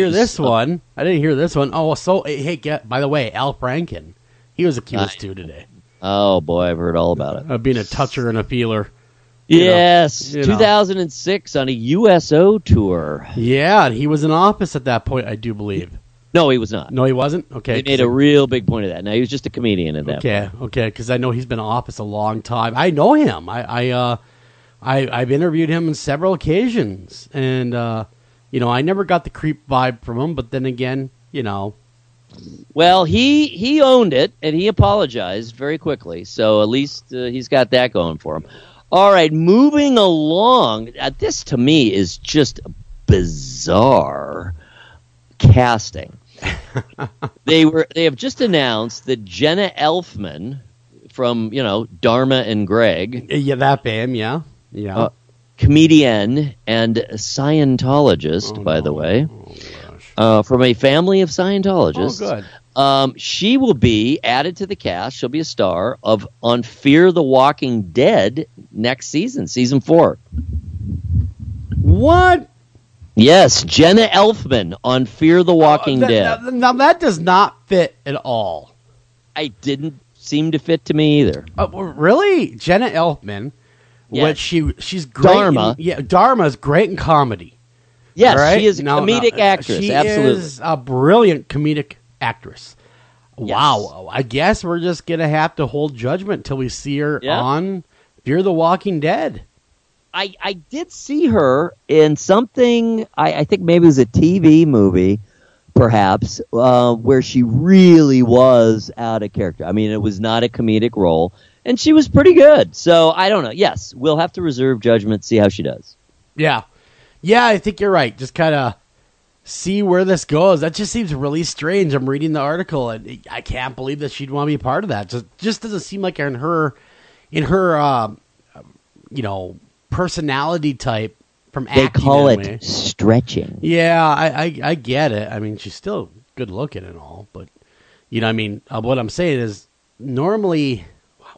hear this one. Oh, so, hey, by the way, Al Franken. He was accused too today. Oh, boy, I've heard all about it. Of being a toucher and a feeler. Yes, 2006 on a USO tour. Yeah, and he was in office at that point, I do believe. No, he was not. No, he wasn't? Okay. They made a real big point of that. Now, he was just a comedian at that point. Okay, because I know he's been in office a long time. I know him. I've interviewed him on several occasions, and, I never got the creep vibe from him, but then again, Well, he owned it, and he apologized very quickly, so at least he's got that going for him. All right, moving along. This, to me, is just bizarre casting. They have just announced that Jenna Elfman from Dharma and Greg, that band, yeah, comedian and Scientologist, by the way, from a family of Scientologists. Oh, good. She will be added to the cast. She'll be a star on Fear the Walking Dead next season, season 4. What? Yes, Jenna Elfman on Fear the Walking Dead. Now that does not fit at all. I didn't seem to fit to me either. Really? Jenna Elfman, Yes. she's great. Dharma. Dharma's great in comedy. Yes, right? she is a comedic actress. She absolutely. is a brilliant comedic actress. Yes. Wow. I guess we're just going to have to hold judgment until we see her on Fear the Walking Dead. I did see her in something, I think maybe it was a TV movie, perhaps, where she really was out of character. I mean, it was not a comedic role, and she was pretty good. So, I don't know. Yes, we'll have to reserve judgment, see how she does. Yeah. Yeah, I think you're right. Just kind of see where this goes. That just seems really strange. I'm reading the article, and I can't believe that she'd want to be a part of that. Just doesn't seem like in her personality type from acting. They call it anyway. Stretching. Yeah, I get it. I mean, she's still good looking and all, but what I'm saying is normally,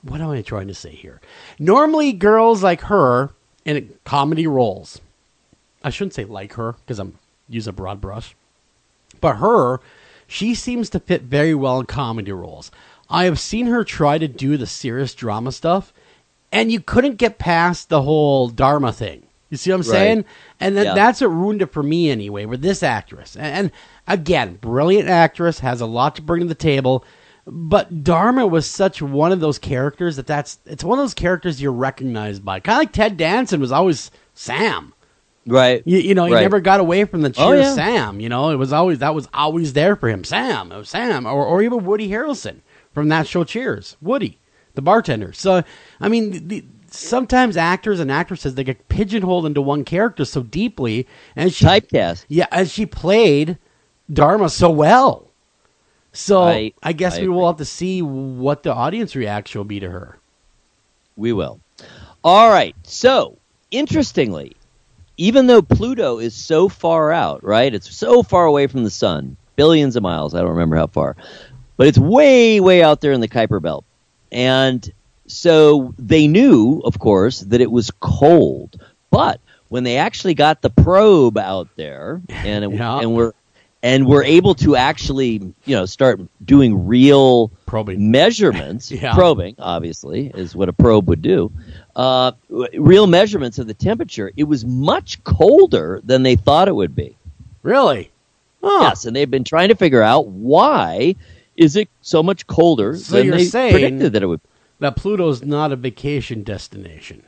what am I trying to say here? Normally, girls like her in comedy roles. I shouldn't say like her because I'm using a broad brush, but she seems to fit very well in comedy roles. I have seen her try to do the serious drama stuff, and you couldn't get past the whole Dharma thing. You see what I'm saying? And that's what ruined it for me anyway, with this actress. And again, brilliant actress, has a lot to bring to the table. But Dharma was such one of those characters it's one of those characters you're recognized by. Kind of like Ted Danson was always Sam. Right. He never got away from the Cheers Sam. It was always there for him. Sam. It was Sam. Or even Woody Harrelson from that show Cheers. Woody, the bartender. So, I mean, sometimes actors and actresses, they get pigeonholed into one character so deeply. And typecast. Yeah, and she played Dharma so well. So I guess we will have to see what the audience reaction will be to her. We will. All right. So, interestingly, even though Pluto is so far out, right? It's so far away from the sun, billions of miles. I don't remember how far. But it's way, way out there in the Kuiper Belt. And so they knew, of course, that it was cold. But when they actually got the probe out there and were able to actually, start doing real probing measurements, probing, obviously, is what a probe would do, real measurements of the temperature, it was much colder than they thought it would be. Really? Yes, and they've been trying to figure out why Is it so much colder So than you're they saying predicted that it would? that Pluto's not a vacation destination.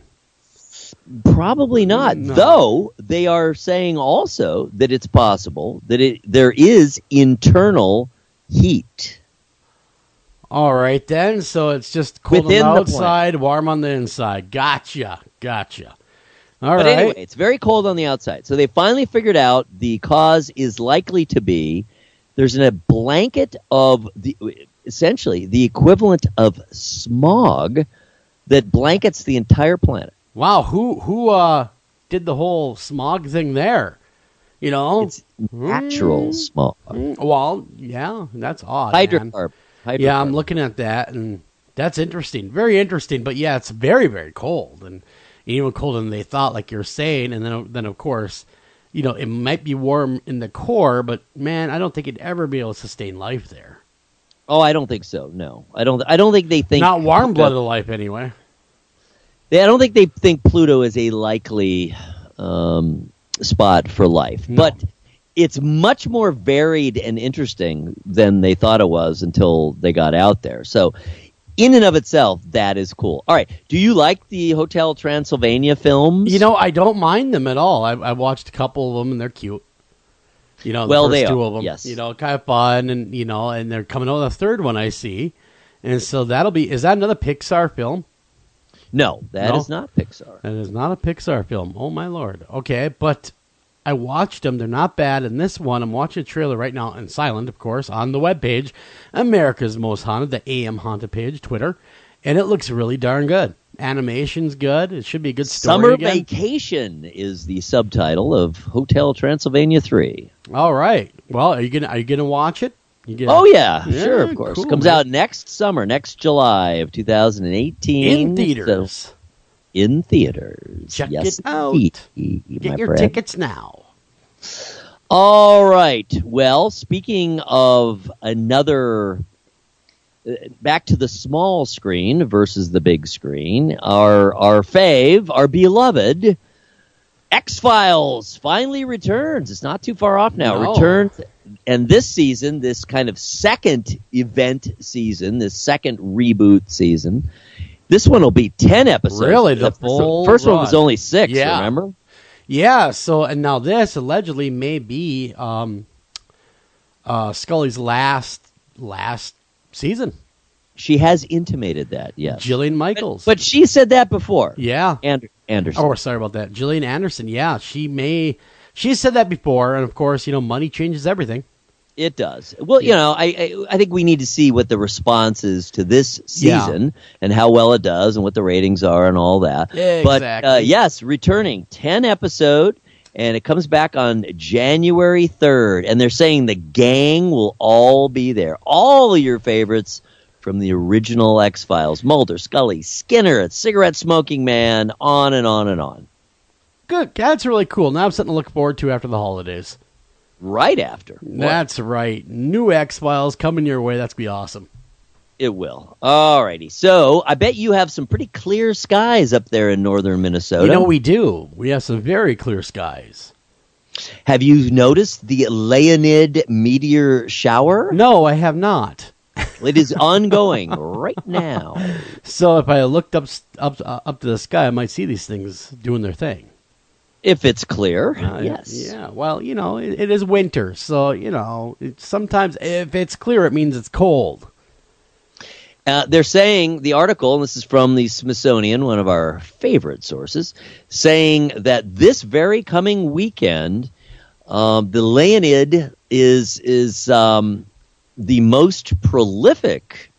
Probably not. No. Though they are saying also that it's possible that there is internal heat. All right, then. So it's just cold Within on the the outside, warm on the inside. Gotcha. All But right. anyway, it's very cold on the outside. So they finally figured out the cause is likely to be there's a blanket of essentially the equivalent of smog that blankets the entire planet. Wow, who did the whole smog thing there? You know, It's natural smog. Well, yeah, that's odd. Man. Hydrocarbon. Yeah, I'm looking at that, and that's interesting. Very interesting. But yeah, it's very, very cold, and even colder than they thought, like you're saying. And then of course, you know, it might be warm in the core, but man, I don't think it'd ever be able to sustain life there. Oh, I don't think so. No, I don't think they think Not warm-blooded life, anyway. I don't think they think Pluto is a likely spot for life, No. but it's much more varied and interesting than they thought it was until they got out there. So, in and of itself, that is cool. All right, do you like the Hotel Transylvania films? You know, I don't mind them at all. I watched a couple of them, and they're cute. You know, the Well, first they two are, of them. yes. You know, kind of fun, and you know, and they're coming out with a third one, I see. And so that'll be. Is that another Pixar film? No, that No? is not Pixar. That is not a Pixar film. Oh my lord. Okay, but I watched them. They're not bad. And this one, I'm watching a trailer right now in silent, of course, on the webpage, America's Most Haunted, the AM Haunted page, Twitter, and it looks really darn good. Animation's good. It should be a good story. Summer again. Vacation is the subtitle of Hotel Transylvania 3. All right. Well, are you gonna watch it? Oh, yeah, Yeah, sure, of course. cool, Comes man. out next summer, next July of 2018. In theaters. So, in theaters. Check Yes, it out. indeed, Get my your friend. tickets now. All right. Well, speaking of another, back to the small screen versus the big screen, our fave, our beloved X-Files finally returns. It's not too far off now. No. Returns, and this season, this kind of second event season, this second reboot season, this one will be 10 episodes. Really? The full first one run. was only 6, Yeah. remember? Yeah, so, and now this allegedly may be Scully's last season. She has intimated that, yes. Jillian Michaels. But she said that before. yeah. Anderson. Oh, sorry about that. Jillian Anderson, yeah. She said that before, and of course, you know, money changes everything. It does. Well, you know, I think we need to see what the response is to this season and how well it does and what the ratings are and all that. Exactly. But yes, returning 10 episode, and it comes back on January 3rd. And they're saying the gang will all be there. All of your favorites from the original X-Files. Mulder, Scully, Skinner, Cigarette Smoking Man, on and on and on. Good. That's really cool. Now I have something to look forward to after the holidays. Right after. That's right. New X-Files coming your way. That's going to be awesome. It will. All righty. So I bet you have some pretty clear skies up there in northern Minnesota. You know, we do. We have some very clear skies. Have you noticed the Leonid meteor shower? No, I have not. It is ongoing right now. So if I looked up to the sky, I might see these things doing their thing. If it's clear, yes. Yeah, well, you know, it is winter, so, you know, sometimes if it's clear, it means it's cold. They're saying, the article, and this is from the Smithsonian, one of our favorite sources, saying that this very coming weekend, the Leonid is the most prolific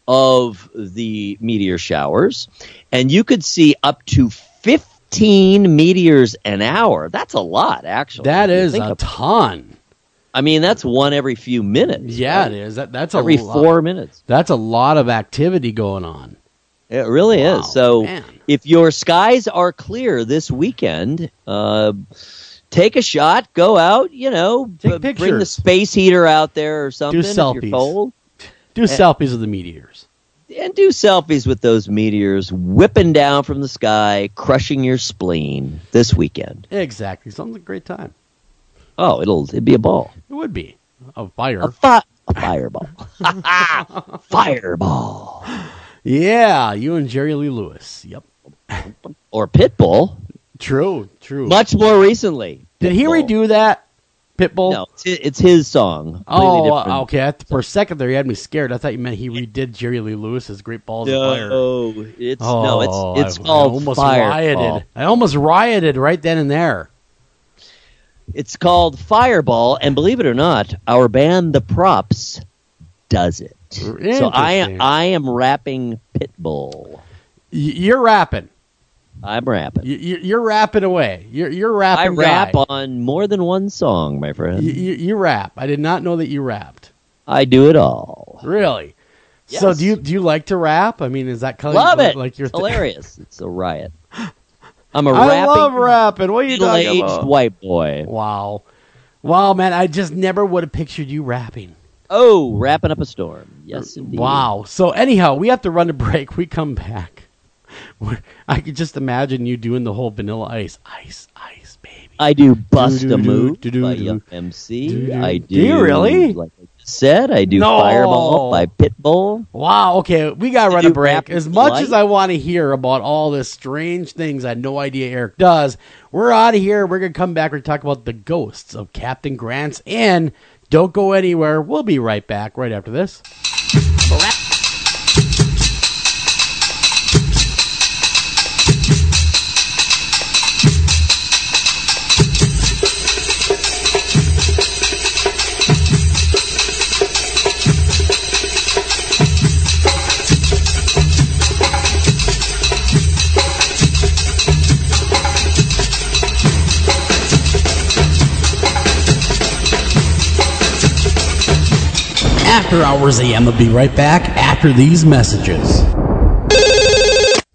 of the meteor showers, and you could see up to 15 meteors an hour. That's a lot, actually. That is a ton. I mean, that's one every few minutes. Yeah, right? it is. That's every a lot. 4 minutes. That's a lot of activity going on. It really Wow, is. So man. if your skies are clear this weekend, take a shot, go out, you know, Take bring the pictures. space heater out there or something Do if selfies. you're cold. Do selfies of the meteors. And do selfies with those meteors whipping down from the sky, crushing your spleen this weekend. Exactly. Sounds like a great time. Oh, it'd be a ball. It would be. A fire. A Fireball. Fireball. Yeah, you and Jerry Lee Lewis. Yep. Or Pitbull. True. Much more recently. Did he redo that? Pitbull? No, it's his song. Oh, okay. For a second there, you had me scared. I thought you meant he redid Jerry Lee Lewis's Great Balls of Fire. It's called Fireball. I almost rioted right then and there. It's called Fireball, and believe it or not, our band, The Props, does it. So I am rapping Pitbull. You're rapping. I'm rapping. You're rapping away. You're rapping. I rap on more than one song, my friend. You rap. I did not know that you rapped. I do it all. Really? Yes. So do you like to rap? I mean, is that kind love of it? Like your it's hilarious. It's a riot. I'm I love rapping. What are you talking about? Middle-aged white boy. Wow, man! I just never would have pictured you rapping. Oh, rapping up a storm. Yes, indeed. Wow. So anyhow, we have to run a break. We come back. I could just imagine you doing the whole Vanilla Ice, baby. I do Bust a Move by Young MC. I do. Do you really? Like I just said, I do Fireball by Pitbull. Wow. Okay, we gotta run a break. As much Light. as I want to hear about all the strange things I had no idea Eric does, we're out of here. We're gonna come back. We're gonna talk about the ghosts of Captain Grant's Inn. Don't go anywhere. We'll be right back right after this. After Hours AM will be right back after these messages.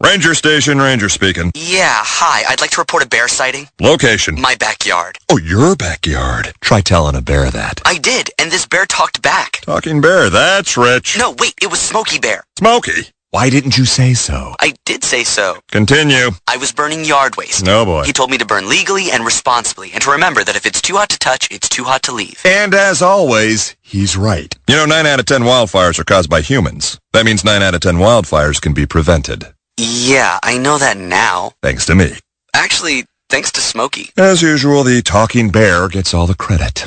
Ranger Station, Ranger speaking. Yeah, hi. I'd like to report a bear sighting. Location. My backyard. Oh, your backyard. Try telling a bear that. I did, and this bear talked back. Talking bear, that's rich. No, wait, it was Smokey Bear. Smokey. Why didn't you say so? I did say so. Continue. I was burning yard waste. Oh, boy. He told me to burn legally and responsibly, and to remember that if it's too hot to touch, it's too hot to leave. And as always, he's right. You know, 9 out of 10 wildfires are caused by humans. That means 9 out of 10 wildfires can be prevented. Yeah, I know that now. Thanks to me. Actually, thanks to Smokey. As usual, the talking bear gets all the credit.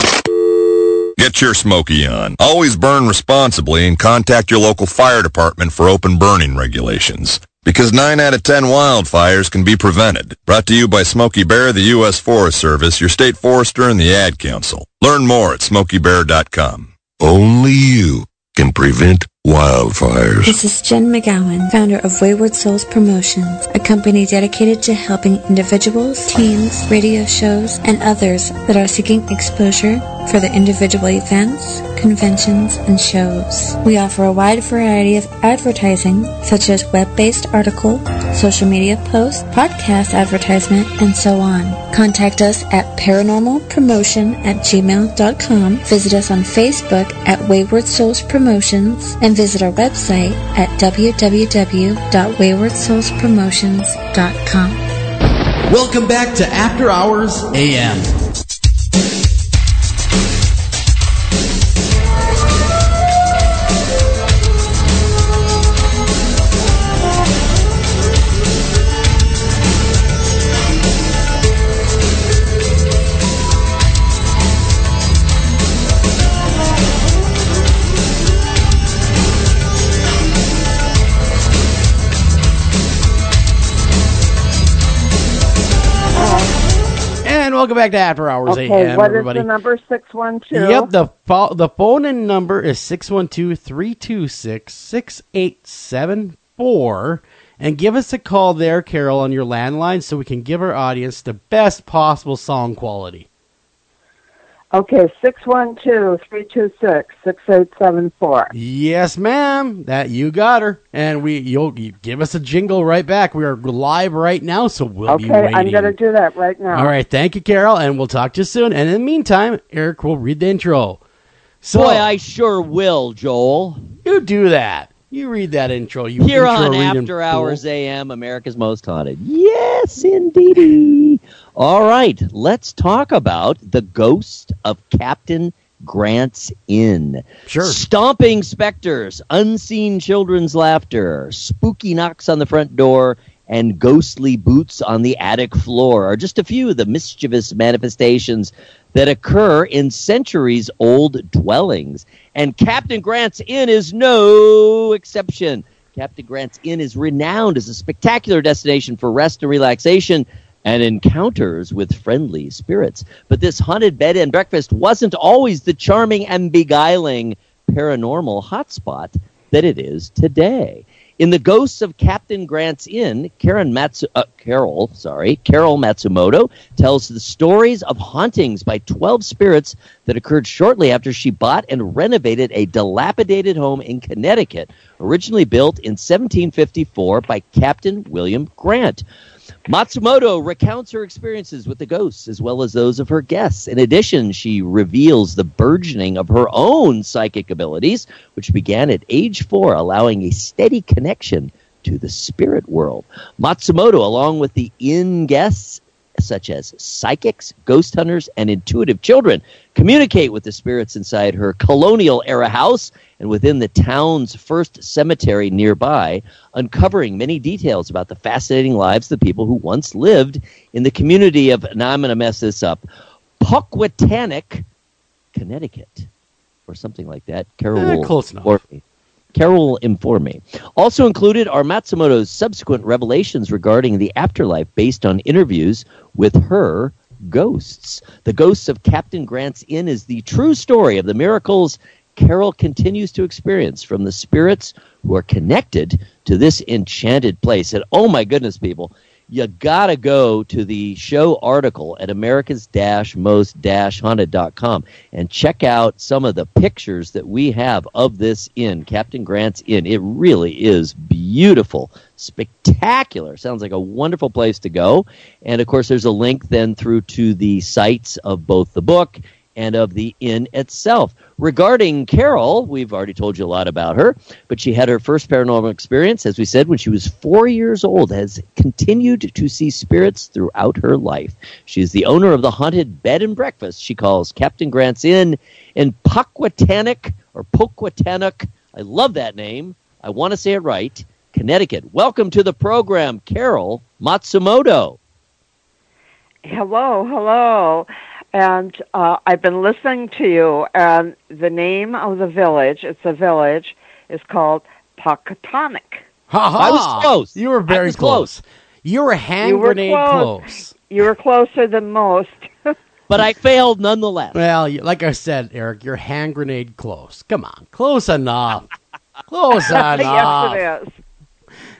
Get your Smokey on. Always burn responsibly and contact your local fire department for open burning regulations. Because 9 out of 10 wildfires can be prevented. Brought to you by Smokey Bear, the U.S. Forest Service, your state forester, and the Ad Council. Learn more at smokeybear.com. Only you can prevent wildfires. This is Jen McGowan, founder of Wayward Souls Promotions, a company dedicated to helping individuals, teams, radio shows, and others that are seeking exposure for their individual events, conventions, and shows. We offer a wide variety of advertising, such as web-based article, social media posts, podcast advertisement, and so on. Contact us at paranormalpromotion@gmail.com, visit us on Facebook at Wayward Souls Promotions, and visit our website at www.waywardsoulspromotions.com. Welcome back to After Hours AM. Welcome back to After Hours AM, what everybody. Is the number? 612? Yep, the phone-in number is 612-326-6874. And give us a call there, Carol, on your landline so we can give our audience the best possible song quality. Okay, 612-326-6874. Yes, ma'am. That you got her. And you'll give us a jingle right back. We are live right now, so we'll be waiting. Okay, I'm going to do that right now. All right, thank you, Carol, and we'll talk to you soon. And in the meantime, Eric will read the intro. So, boy, I sure will, Joel. You do that. You read that intro. You Here intro on reading After Hours AM, America's Most Haunted. Yes, indeedy. All right, let's talk about the ghost of Captain Grant's Inn. Sure. Stomping specters, unseen children's laughter, spooky knocks on the front door, and ghostly boots on the attic floor are just a few of the mischievous manifestations that occur in centuries-old dwellings. And Captain Grant's Inn is no exception. Captain Grant's Inn is renowned as a spectacular destination for rest and relaxation and encounters with friendly spirits. But this haunted bed and breakfast wasn't always the charming and beguiling paranormal hotspot that it is today. In The Ghosts of Captain Grant's Inn, Carol Matsumoto tells the stories of hauntings by 12 spirits that occurred shortly after she bought and renovated a dilapidated home in Connecticut, originally built in 1754 by Captain William Grant. Matsumoto recounts her experiences with the ghosts as well as those of her guests. In addition, she reveals the burgeoning of her own psychic abilities, which began at age 4, allowing a steady connection to the spirit world. Matsumoto, along with the inn guests, such as psychics, ghost hunters, and intuitive children, communicate with the spirits inside her colonial-era house and within the town's first cemetery nearby, uncovering many details about the fascinating lives of the people who once lived in the community of, now I'm going to mess this up, Pauquitanic, Connecticut, or something like that. Close enough. Carol will inform me. Also included are Matsumoto's subsequent revelations regarding the afterlife based on interviews with her ghosts. The Ghosts of Captain Grant's Inn is the true story of the miracles Carol continues to experience from the spirits who are connected to this enchanted place. And oh my goodness, people, you gotta go to the show article at america's-most-haunted.com and check out some of the pictures that we have of this inn, Captain Grant's Inn. It really is beautiful, spectacular. Sounds like a wonderful place to go. And of course, there's a link then through to the sites of both the book and of the inn itself. Regarding Carol, we've already told you a lot about her, but she had her first paranormal experience, as we said, when she was 4 years old, has continued to see spirits throughout her life. She is the owner of the haunted bed and breakfast she calls Captain Grant's Inn in Pauquitanic, I love that name, I want to say it right, Connecticut. Welcome to the program, Carol Matsumoto. Hello. And I've been listening to you, and the name of the village, it's a village, is called Pauquitanic. I was close. You were very close. You were hand grenade close. You were closer than most. But I failed nonetheless. Well, like I said, Eric, you're hand grenade close. Come on, close enough. Close enough. Yes, it is.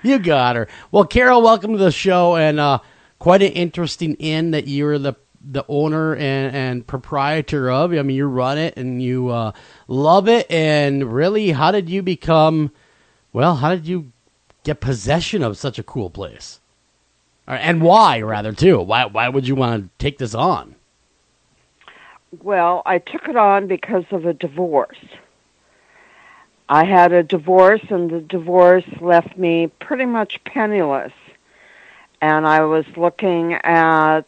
You got her. Well, Carol, welcome to the show, and quite an interesting inn that you're the owner and proprietor of. I mean, you run it and you love it. And really, how did you get possession of such a cool place? And why, rather, too? Why would you want to take this on? Well, I took it on because of a divorce. I had a divorce, and the divorce left me pretty much penniless. And I was looking at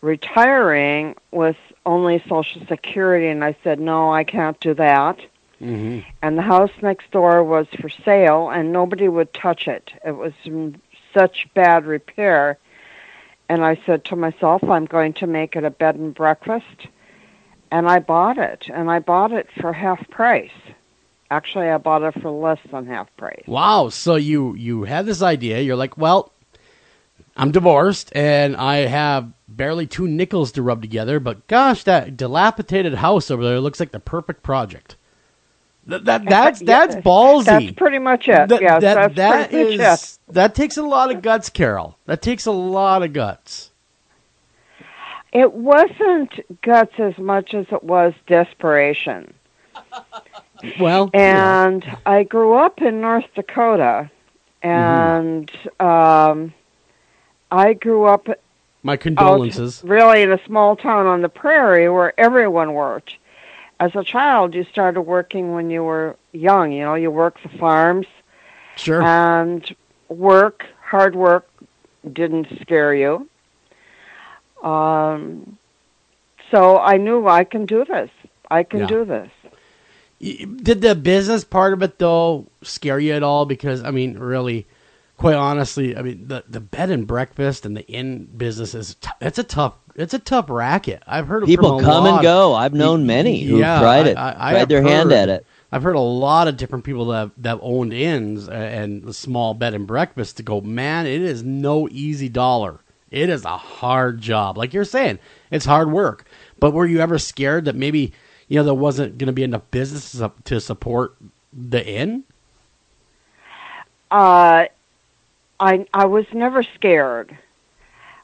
retiring with only Social Security, and I said, no, I can't do that. Mm-hmm. And the house next door was for sale, and nobody would touch it. It was in such bad repair. And I said to myself, I'm going to make it a bed and breakfast. And I bought it, and I bought it for half price. Actually, I bought it for less than half price. Wow, so you had this idea. You're like, well, I'm divorced, and I have barely 2 nickels to rub together, but gosh, that dilapidated house over there looks like the perfect project. That's ballsy. That's pretty much it. That takes a lot of guts, Carol. That takes a lot of guts. It wasn't guts as much as it was desperation. Well, and I grew up in North Dakota, and I grew up. My condolences. Really, in a small town on the prairie where everyone worked. As a child, you started working when you were young. You know, you worked the farms. Sure. And hard work, didn't scare you. So I knew I can do this. I can do this. Did the business part of it, though, scare you at all? Because, I mean, really, quite honestly, I mean, the bed and breakfast and the inn business it's a tough racket. I've heard people come and go. I've known many who've tried it, tried their hand at it. I've heard a lot of different people that owned inns and small bed and breakfast to go, man, it is no easy dollar. It is a hard job. Like you're saying, it's hard work. But were you ever scared that maybe, there wasn't going to be enough business to support the inn? I was never scared.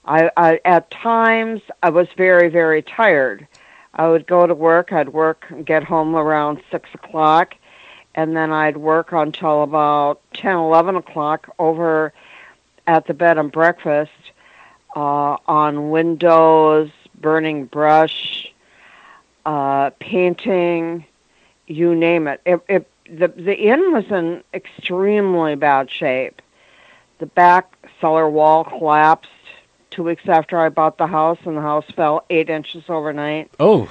I at times I was very, very tired. I would go to work. I'd work and get home around 6 o'clock, and then I'd work until about 10, 11 o'clock over at the bed and breakfast on windows, burning brush, painting, you name it. The inn was in extremely bad shape. The back cellar wall collapsed 2 weeks after I bought the house, and the house fell 8 inches overnight. Oh,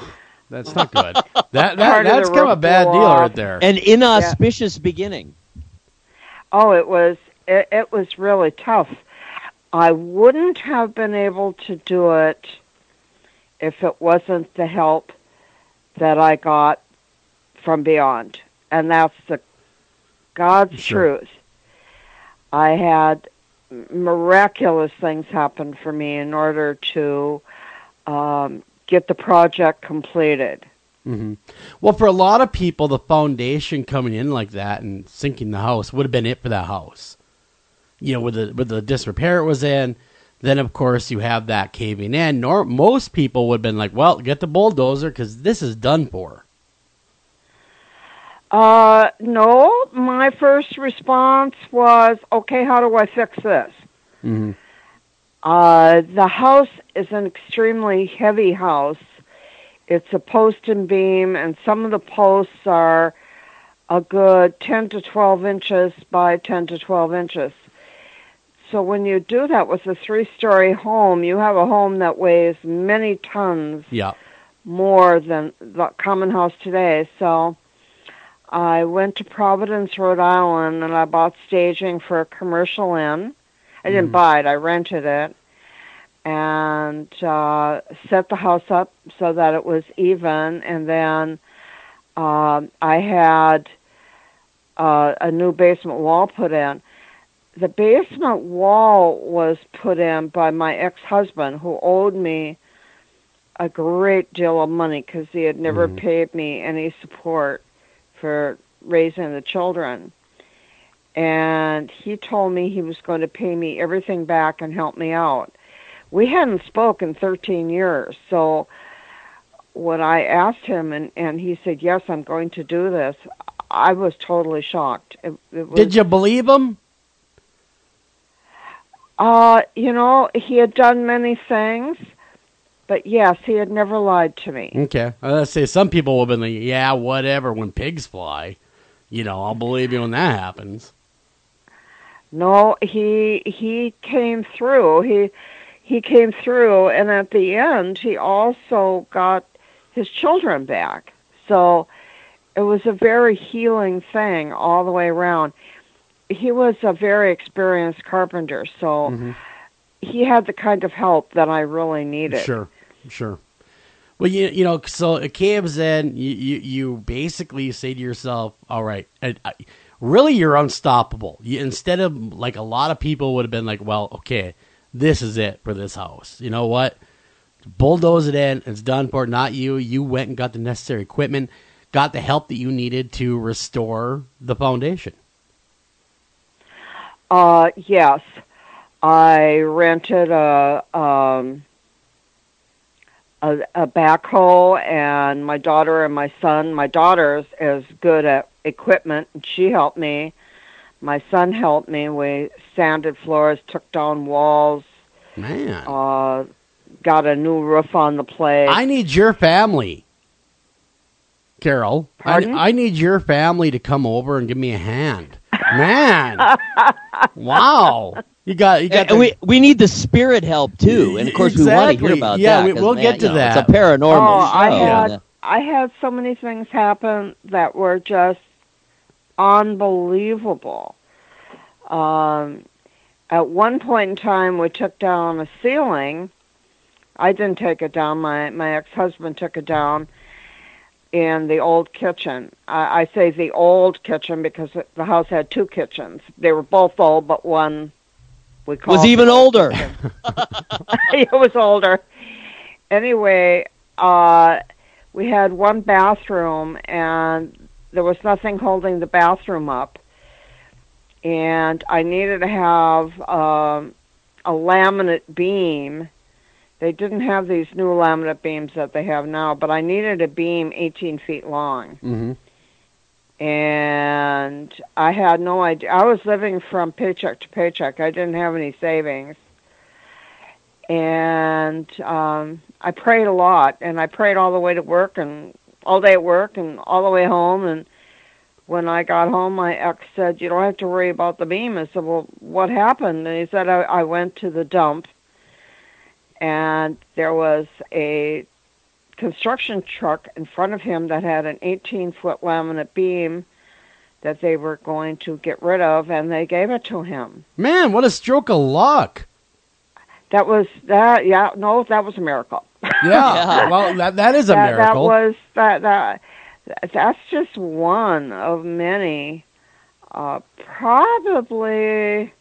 that's not good. That's kind of a bad deal right there. An inauspicious beginning. Oh, it was really tough. I wouldn't have been able to do it if it wasn't the help that I got from beyond. And that's the God's truth. I had miraculous things happen for me in order to get the project completed. Mm-hmm. Well, for a lot of people, the foundation coming in like that and sinking the house would have been it for that house. With the disrepair it was in, then of course you have that caving in. Most people would have been like, well, get the bulldozer because this is done for. No, my first response was, okay, how do I fix this? Mm-hmm. The house is an extremely heavy house. It's a post and beam, and some of the posts are a good 10 to 12 inches by 10 to 12 inches. So when you do that with a 3-story home, you have a home that weighs many tons more than the common house today. So I went to Providence, Rhode Island, and I bought staging for a commercial inn. I didn't buy it, I rented it, and set the house up so that it was even. And then I had a new basement wall put in. The basement wall was put in by my ex-husband, who owed me a great deal of money because he had never paid me any support for raising the children. And he told me he was going to pay me everything back and help me out. We hadn't spoken in 13 years, so when I asked him and he said, yes, I'm going to do this, I was totally shocked. Did you believe him? He had done many things, but yes, he had never lied to me. Okay. Let's say some people will have been like, yeah, whatever, when pigs fly. I'll believe you when that happens. No, he came through. He came through, and at the end, he also got his children back. So it was a very healing thing all the way around. He was a very experienced carpenter, so he had the kind of help that I really needed. Sure. Well, so it caves in. You basically say to yourself, all right, really you're unstoppable. Instead of like a lot of people would have been like, well, okay, this is it for this house. You know what? Bulldoze it in. It's done for. Not you. You went and got the necessary equipment, got the help that you needed to restore the foundation. Yes. I rented a backhoe, and my daughter and my son. My daughter is good at equipment, and she helped me. My son helped me. We sanded floors, took down walls. Man. Got a new roof on the place. I need your family, Carol. I need your family to come over and give me a hand. Man. Wow. You got. And we need the spirit help too, and of course we want to hear about that. Yeah, we'll get to that. It's a paranormal show. I had so many things happen that were just unbelievable. At one point in time, we took down a ceiling. I didn't take it down. My ex-husband took it down in the old kitchen. I say the old kitchen because the house had two kitchens. They were both old, but one we called was even older. It was older. Anyway, we had one bathroom, and there was nothing holding the bathroom up. And I needed to have a laminate beam. They didn't have these new laminate beams that they have now, but I needed a beam 18 feet long. Mm-hmm. And I had no idea. I was living from paycheck to paycheck. I didn't have any savings. And I prayed a lot, and I prayed all the way to work, and all day at work, and all the way home. And when I got home, my ex said, "You don't have to worry about the beam." I said, "Well, what happened?" And he said, I went to the dump, and there was a construction truck in front of him that had an 18-foot laminate beam that they were going to get rid of, and they gave it to him. Man, what a stroke of luck. That was that. Yeah, no, that was a miracle. Yeah, well, that is a miracle. That's just one of many. Probably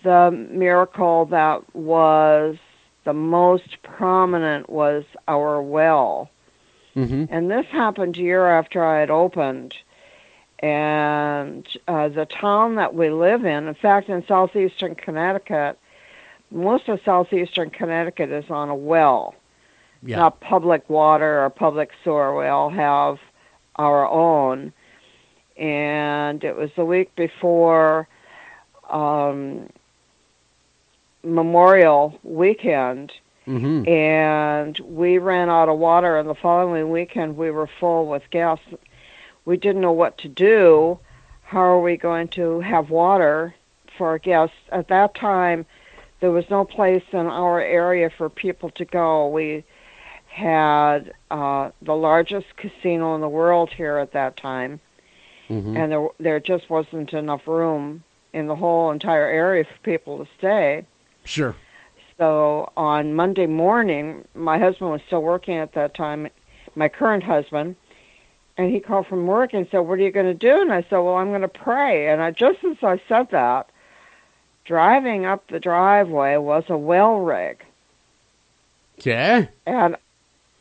the miracle that was the most prominent was our well. Mm-hmm. And this happened a year after I had opened. And the town that we live in fact, in southeastern Connecticut, most of southeastern Connecticut is on a well. Yeah. Not public water or public sewer. We all have our own. And it was the week before Memorial Weekend, Mm-hmm. and we ran out of water, and the following weekend we were full with gas. We didn't know what to do. How are we going to have water for our guests? At that time, there was no place in our area for people to go. We had the largest casino in the world here at that time, Mm-hmm. and there just wasn't enough room in the whole entire area for people to stay. Sure. So on Monday morning, my husband was still working at that time, my current husband, and he called from work and said, "What are you going to do?" And I said, "Well, I'm going to pray." And just as I said that, driving up the driveway was a well rig. Okay. And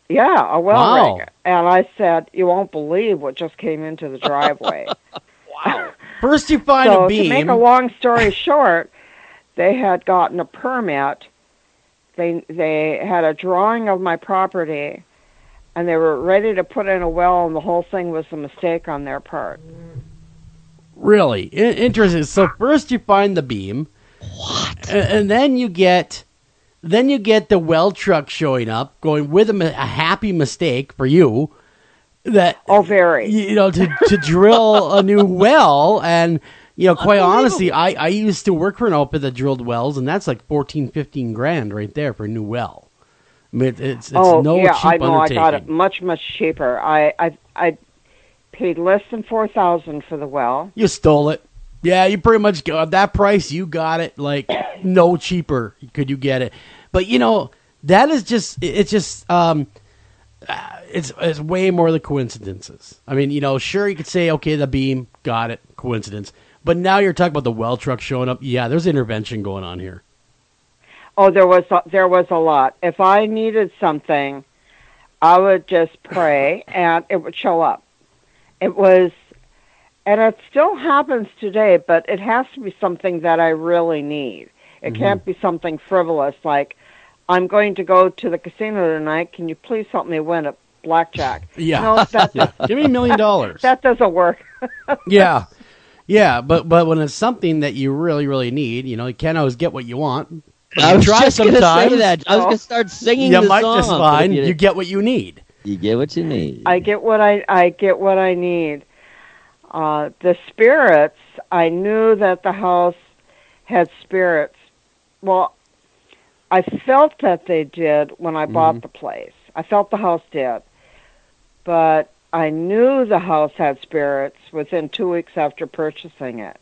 yeah, a well Wow. rig. And I said, "You won't believe what just came into the driveway." Wow. First you find So a beam. to make a long story short, they had gotten a permit. They had a drawing of my property, and they were ready to put in a well, and the whole thing was a mistake on their part. Really interesting. So first you find the beam. What? And then you get the well truck showing up, going with a happy mistake for you. That Very. To drill a new well. And quite honestly, I used to work for an outfit that drilled wells, and that's like 14, 15 grand right there for a new well. I mean, it's no cheap I know. undertaking. I got it much cheaper. I paid less than $4,000 for the well. You stole it. Yeah, you pretty much got that price. You got it like no cheaper could you get it. But that is just it's way more the coincidences. I mean, sure you could say, okay, the beam, got it, coincidence. But now you're talking about the well truck showing up. Yeah, there's intervention going on here. Oh, there was a lot. If I needed something, I would just pray, and it would show up. It was, and it still happens today, but it has to be something that I really need. It can't be something frivolous like, "I'm going to go to the casino tonight. Can you please help me win a blackjack?" Yeah. No, Give me $1 million. That doesn't work. Yeah. Yeah, but when it's something that you really, really need, you can't always get what you want. I was just going to say sometimes. that. I was going to start singing You the might song. just find you get what you need. You get what you need. I get what I need. The spirits, I knew that the house had spirits. Well, I felt that they did when I bought the place. I felt the house did. but I knew the house had spirits within 2 weeks after purchasing it.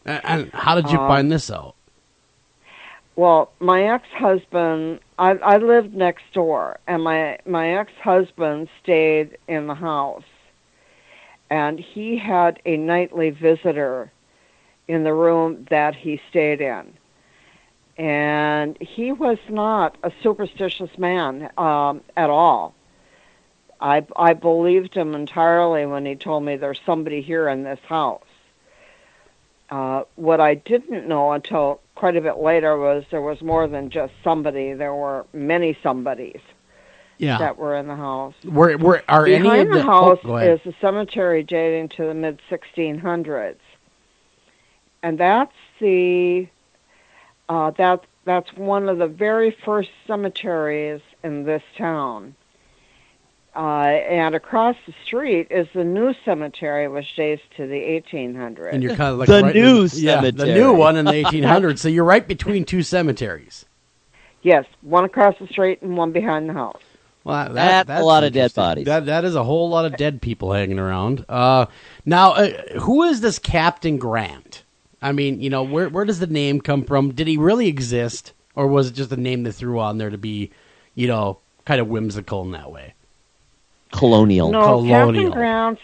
And how did you find this out? Well, my ex-husband, I lived next door, and my ex-husband stayed in the house, and he had a nightly visitor in the room that he stayed in. And he was not a superstitious man at all. I believed him entirely when he told me there's somebody here in this house. What I didn't know until quite a bit later was there was more than just somebody. There were many somebodies that were in the house. Are Behind any of the house go ahead. is a cemetery dating to the mid-1600s. And that's that's one of the very first cemeteries in this town. And across the street is the new cemetery, which dates to the 1800s. And you're kind of like the new cemetery. the new one in the 1800s. So you're right between two cemeteries. Yes, one across the street and one behind the house. Well, that's a lot of dead bodies. That is a whole lot of dead people hanging around. Now, who is this Captain Grant? I mean, where does the name come from? Did he really exist, or was it just a name they threw on there to be, kind of whimsical in that way? Colonial. No, Captain Grant's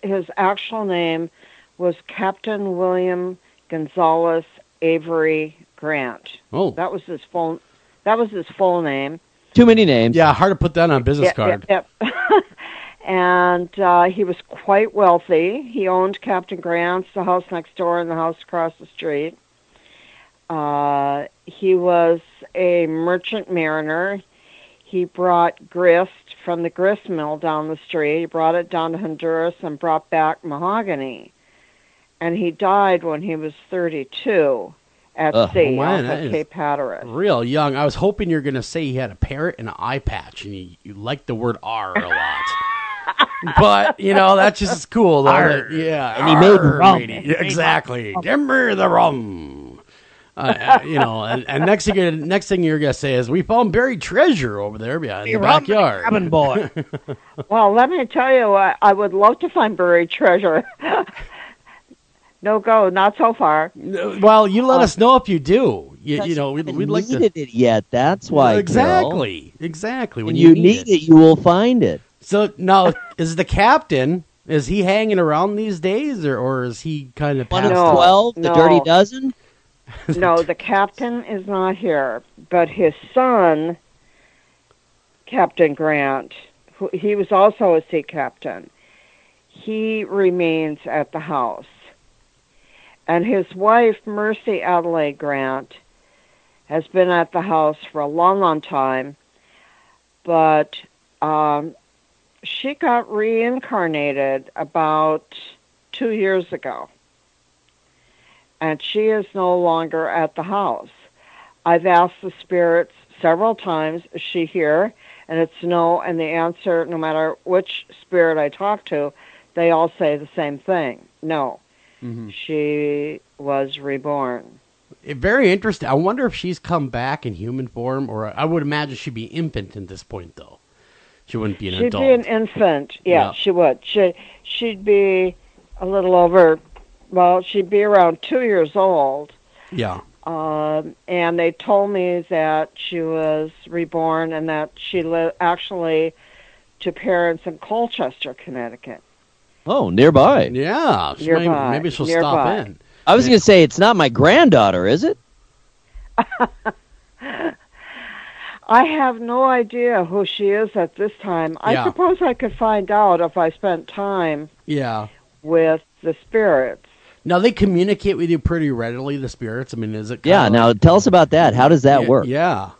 his actual name was Captain William Gonzalez Avery Grant. Oh, that was his full name. Too many names. Yeah, hard to put that on a business card. Yep. And he was quite wealthy. He owned Captain Grant's, the house next door, and the house across the street. He was a merchant mariner. He brought grist from the grist mill down the street. He brought it down to Honduras and brought back mahogany. And he died when he was 32 at sea off of Cape Hatteras. Real young. I was hoping you were going to say he had a parrot and an eye patch, and you liked the word R a lot. But, that's just cool. Yeah. And he made rum. Exactly. Give me the rum. And next thing you're gonna say is, we found buried treasure over there behind the backyard. Cabin boy. Well, let me tell you, I would love to find buried treasure. No go, not so far. Well, you let us know if you do. We'd like to. Needed it yet? That's why. Exactly. Carol. Exactly. When you need it, you will find it. So now, is the captain? Is he hanging around these days, or is he kind of one of 12, the dirty dozen? No, the captain is not here, but his son, Captain Grant, he was also a sea captain. He remains at the house. And his wife, Mercy Adelaide Grant, has been at the house for a long, long time, but she got reincarnated about 2 years ago. And she is no longer at the house. I've asked the spirits several times, is she here? And it's no, and the answer, no matter which spirit I talk to, they all say the same thing. No. Mm-hmm. She was reborn. Very interesting. I wonder if she's come back in human form, or I would imagine she'd be infant at this point, though. She wouldn't be an adult. She'd be an infant. Yeah, she would. She'd be a little over... Well, she'd be around 2 years old. Yeah. And they told me that she was reborn and that she lived actually to parents in Colchester, Connecticut. Oh, nearby. Yeah. Nearby. Maybe she'll stop in. I was going to say, it's not my granddaughter, is it? I have no idea who she is at this time. I suppose I could find out if I spent time with the spirits. Now, they communicate with you pretty readily, the spirits. I mean, is it now tell us about that. How does that work? Yeah.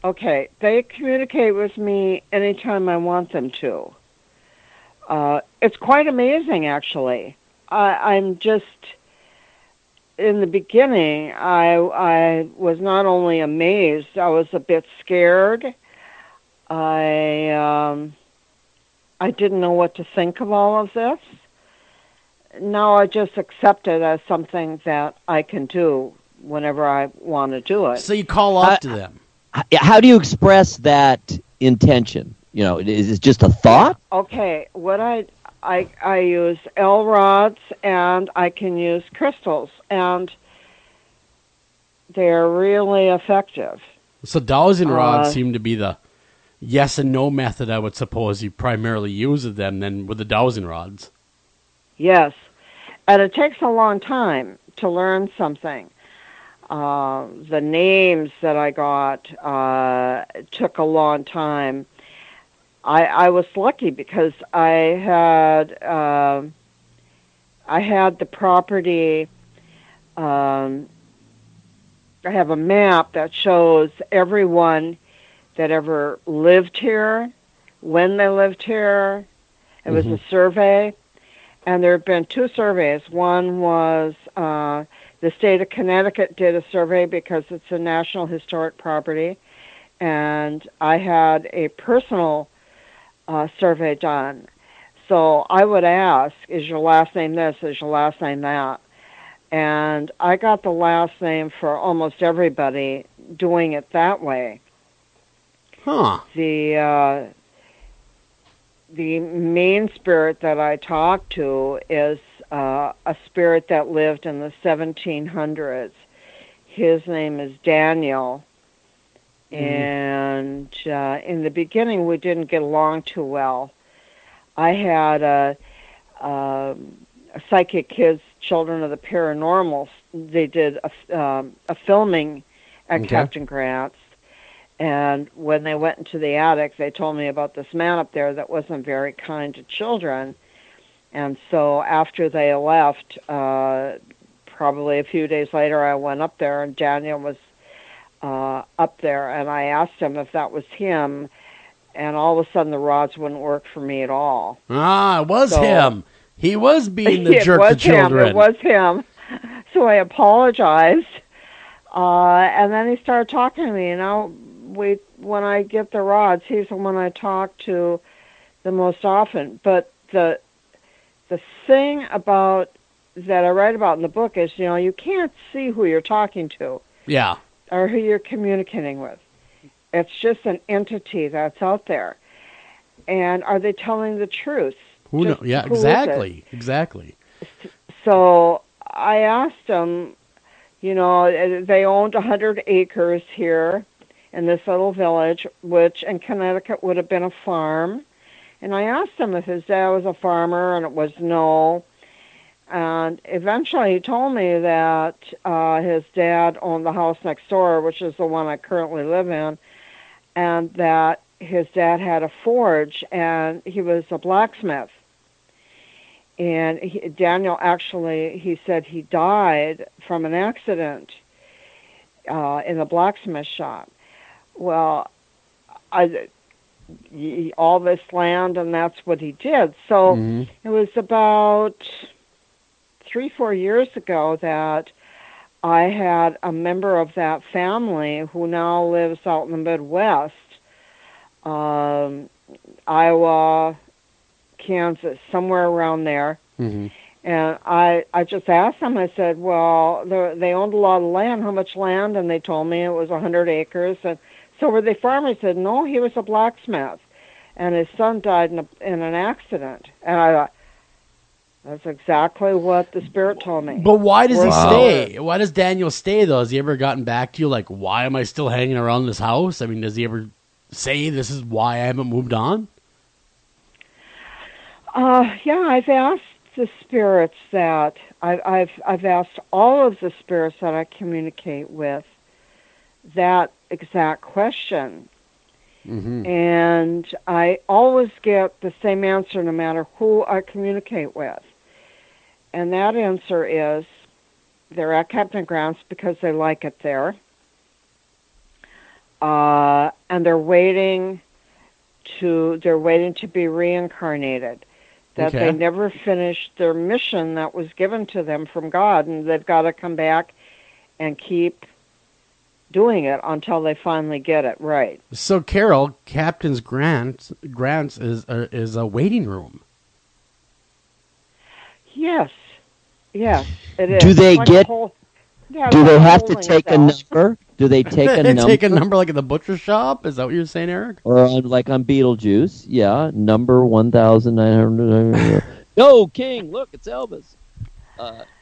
Okay, they communicate with me anytime I want them to. It's quite amazing, actually. I'm just... In the beginning, I was not only amazed, I was a bit scared. I didn't know what to think of all of this. Now I just accept it as something that I can do whenever I want to do it. So you call up to them. How do you express that intention? Is it just a thought? Okay, what I use L rods, and I can use crystals, and they're really effective. So dowsing rods seem to be the yes and no method. I would suppose you primarily use of them then with the dowsing rods. Yes, and it takes a long time to learn something. The names that I got took a long time. I was lucky because I had the property. I have a map that shows everyone that ever lived here, when they lived here. It was a survey, and there have been 2 surveys. One was the state of Connecticut did a survey because it's a National Historic Property, and I had a personal survey done. So I would ask, is your last name this? Is your last name that? And I got the last name for almost everybody doing it that way. Huh. The main spirit that I talk to is a spirit that lived in the 1700s. His name is Daniel. And in the beginning, we didn't get along too well. I had a psychic kids, Children of the Paranormal. They did a filming at Captain Grant's. And when they went into the attic, they told me about this man up there that wasn't very kind to children. And so after they left, probably a few days later, I went up there, and Daniel was up there, and I asked him if that was him, and all of a sudden the rods wouldn't work for me at all. It was him. He was being the jerk to children. It was him. So I apologized, and then he started talking to me. When I get the rods, he's the one I talk to the most often. But the thing about that I write about in the book is, you can't see who you're talking to. Yeah. Or who you're communicating with. It's just an entity that's out there. And are they telling the truth? Who knows? Yeah, exactly. So I asked them, they owned 100 acres here in this little village, which in Connecticut would have been a farm. And I asked him if his dad was a farmer, and it was no. And eventually he told me that his dad owned the house next door, which is the one I currently live in, and that his dad had a forge, and he was a blacksmith. And Daniel actually, he said he died from an accident in the blacksmith shop. Well, all this land, and that's what he did. So it was about 3-4 years ago that I had a member of that family who now lives out in the Midwest, Iowa, Kansas, somewhere around there. And I just asked them, I said, well, they owned a lot of land. How much land? And they told me it was 100 acres. And so were they farmers? He said, no, he was a blacksmith. And his son died in an accident. And I thought, that's exactly what the spirit told me. But why does he stay? Why does Daniel stay, though? Has he ever gotten back to you, like, why am I still hanging around this house? I mean, does he ever say this is why I haven't moved on? Yeah, I've asked the spirits that I've asked all of the spirits that I communicate with that exact question. And I always get the same answer no matter who I communicate with. And that answer is they're at Captain Grant's because they like it there. And they're waiting to be reincarnated. That they never finished their mission that was given to them from God, and they've got to come back and keep doing it until they finally get it right. So, Carol, Captain Grant's is a waiting room. Yes, it is. Do they like get? do they have to take a number? Do they take a They number? take a number like at the butcher shop? Is that what you're saying, Eric? Or like on Beetlejuice, yeah, number 1,900. No, King, look, it's Elvis.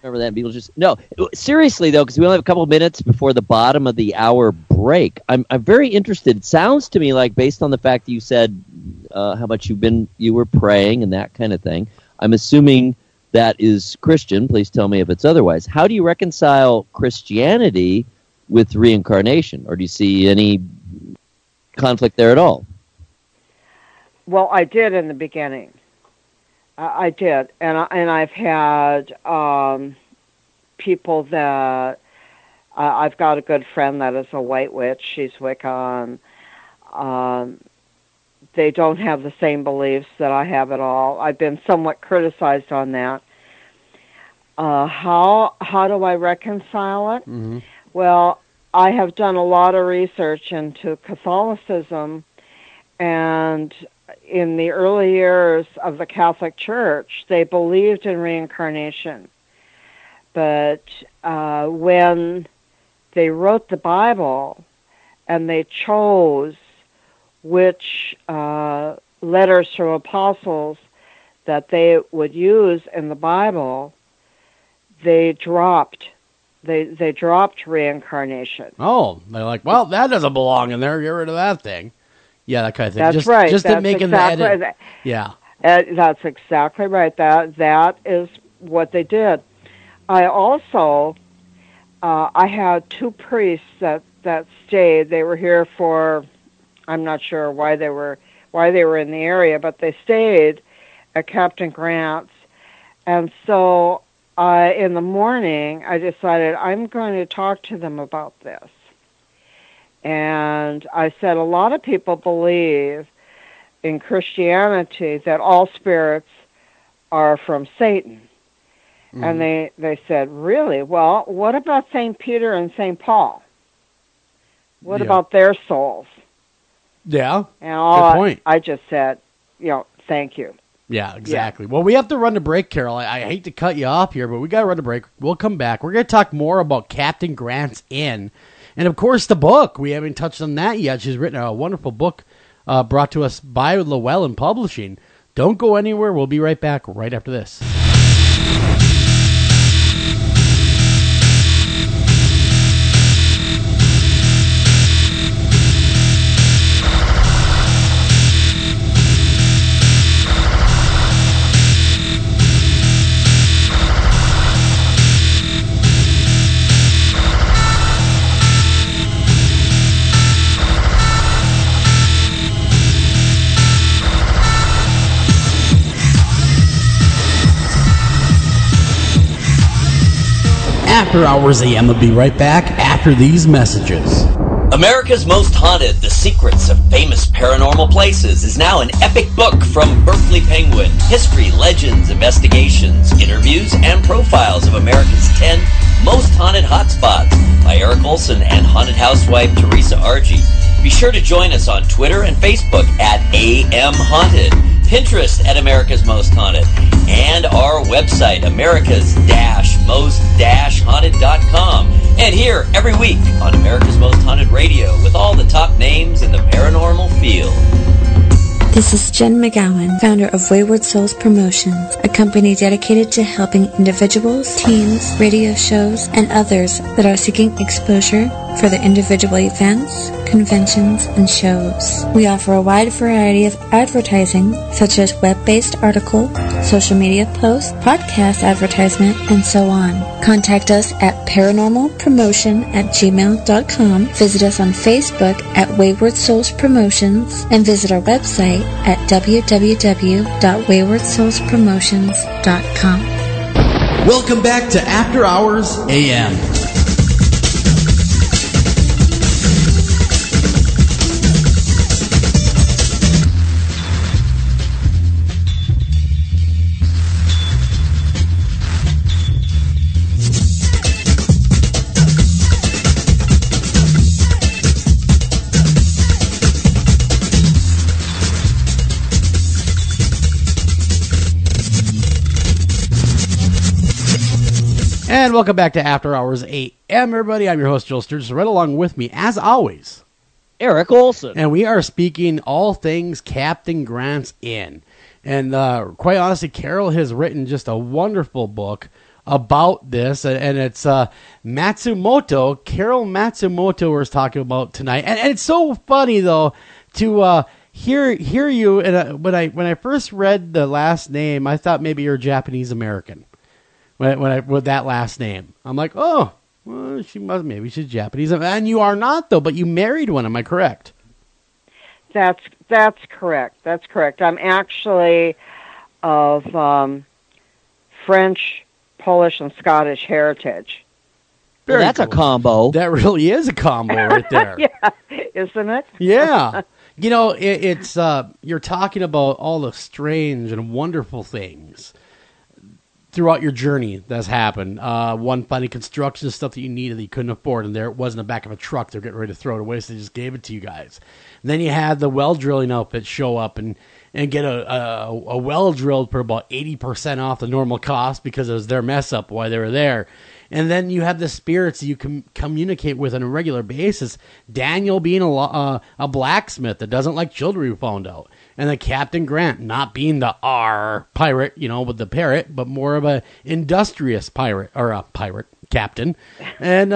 Remember that Beetlejuice? No, seriously though, because we only have a couple of minutes before the bottom of the hour break. I'm very interested. It sounds to me like, based on the fact that you said how much you were praying and that kind of thing. I'm assuming that is Christian. Please tell me if it's otherwise. How do you reconcile Christianity with reincarnation, or do you see any conflict there at all? Well, I did in the beginning. I did, and I've had people that I've got a good friend that is a white witch. She's Wiccan. They don't have the same beliefs that I have at all. I've been somewhat criticized on that. How do I reconcile it? Mm-hmm. Well, I have done a lot of research into Catholicism, and in the early years of the Catholic Church, they believed in reincarnation. But when they wrote the Bible and they chose which letters from apostles that they would use in the Bible, they dropped reincarnation. Oh, they're like, well, that doesn't belong in there. Get rid of that thing. Yeah, that kind of thing. That's right. Just that's to make exactly an edit. Yeah. That's exactly right. That is what they did. I also, I had two priests that stayed. They were here for, I'm not sure why they were in the area, but they stayed at Captain Grant's. And so in the morning, I decided I'm going to talk to them about this. And I said, a lot of people believe in Christianity that all spirits are from Satan. Mm-hmm. And they said, really? Well, what about St. Peter and St. Paul? What about their souls? Yeah, and good point. I just said, thank you. Yeah, exactly. Yeah. Well, we have to run to break, Carol. I hate to cut you off here, but we got to run to break. We'll come back. We're going to talk more about Captain Grant's Inn. And, of course, the book. We haven't touched on that yet. She's written a wonderful book brought to us by Llewellyn Publishing. Don't go anywhere. We'll be right back right after this. After Hours AM will be right back after these messages. America's Most Haunted, The Secrets of Famous Paranormal Places is now an epic book from Berkeley Penguin. History, legends, investigations, interviews, and profiles of America's 10 most haunted hotspots by Eric Olson and haunted housewife Teresa Argy. Be sure to join us on Twitter and Facebook at AM Haunted, Pinterest at America's Most Haunted, and our website, americas-most-haunted.com. And here every week on America's Most Haunted Radio with all the top names in the paranormal field. This is Jen McGowan, founder of Wayward Souls Promotions, a company dedicated to helping individuals, teams, radio shows, and others that are seeking exposure for their individual events, conventions, and shows. We offer a wide variety of advertising, such as web-based article, social media posts, podcast advertisement, and so on. Contact us at paranormalpromotion@gmail.com, visit us on Facebook at Wayward Souls Promotions, and visit our website at www.waywardsoulspromotions.com. Welcome back to After Hours AM. And welcome back to After Hours AM, everybody. I'm your host, Joel Sturgis. Right along with me, as always, Eric Olson. And we are speaking all things Captain Grant's Inn. And quite honestly, Carol has written just a wonderful book about this, and it's Matsumoto, Carol Matsumoto we're talking about tonight. And it's so funny, though, to hear you. And when I first read the last name, I thought maybe you're Japanese American. With that last name, I'm like, oh, well, maybe she's Japanese, and you are not though. But you married one, am I correct? That's correct. That's correct. I'm actually of French, Polish, and Scottish heritage. Well, that's cool. A combo. That really is a combo right there. Yeah, isn't it? Yeah. You know, it's you're talking about all the strange and wonderful things throughout your journey that's happened. One, finding construction stuff that you needed that you couldn't afford, and there it was in the back of a truck. They're getting ready to throw it away, so they just gave it to you guys. And then you had the well drilling outfit show up and get a well drilled for about 80% off the normal cost because it was their mess up while they were there. And then you have the spirits that you can communicate with on a regular basis. Daniel being a blacksmith that doesn't like children, we found out. And the Captain Grant not being the R pirate, with the parrot, but more of a industrious pirate, or a pirate captain. And,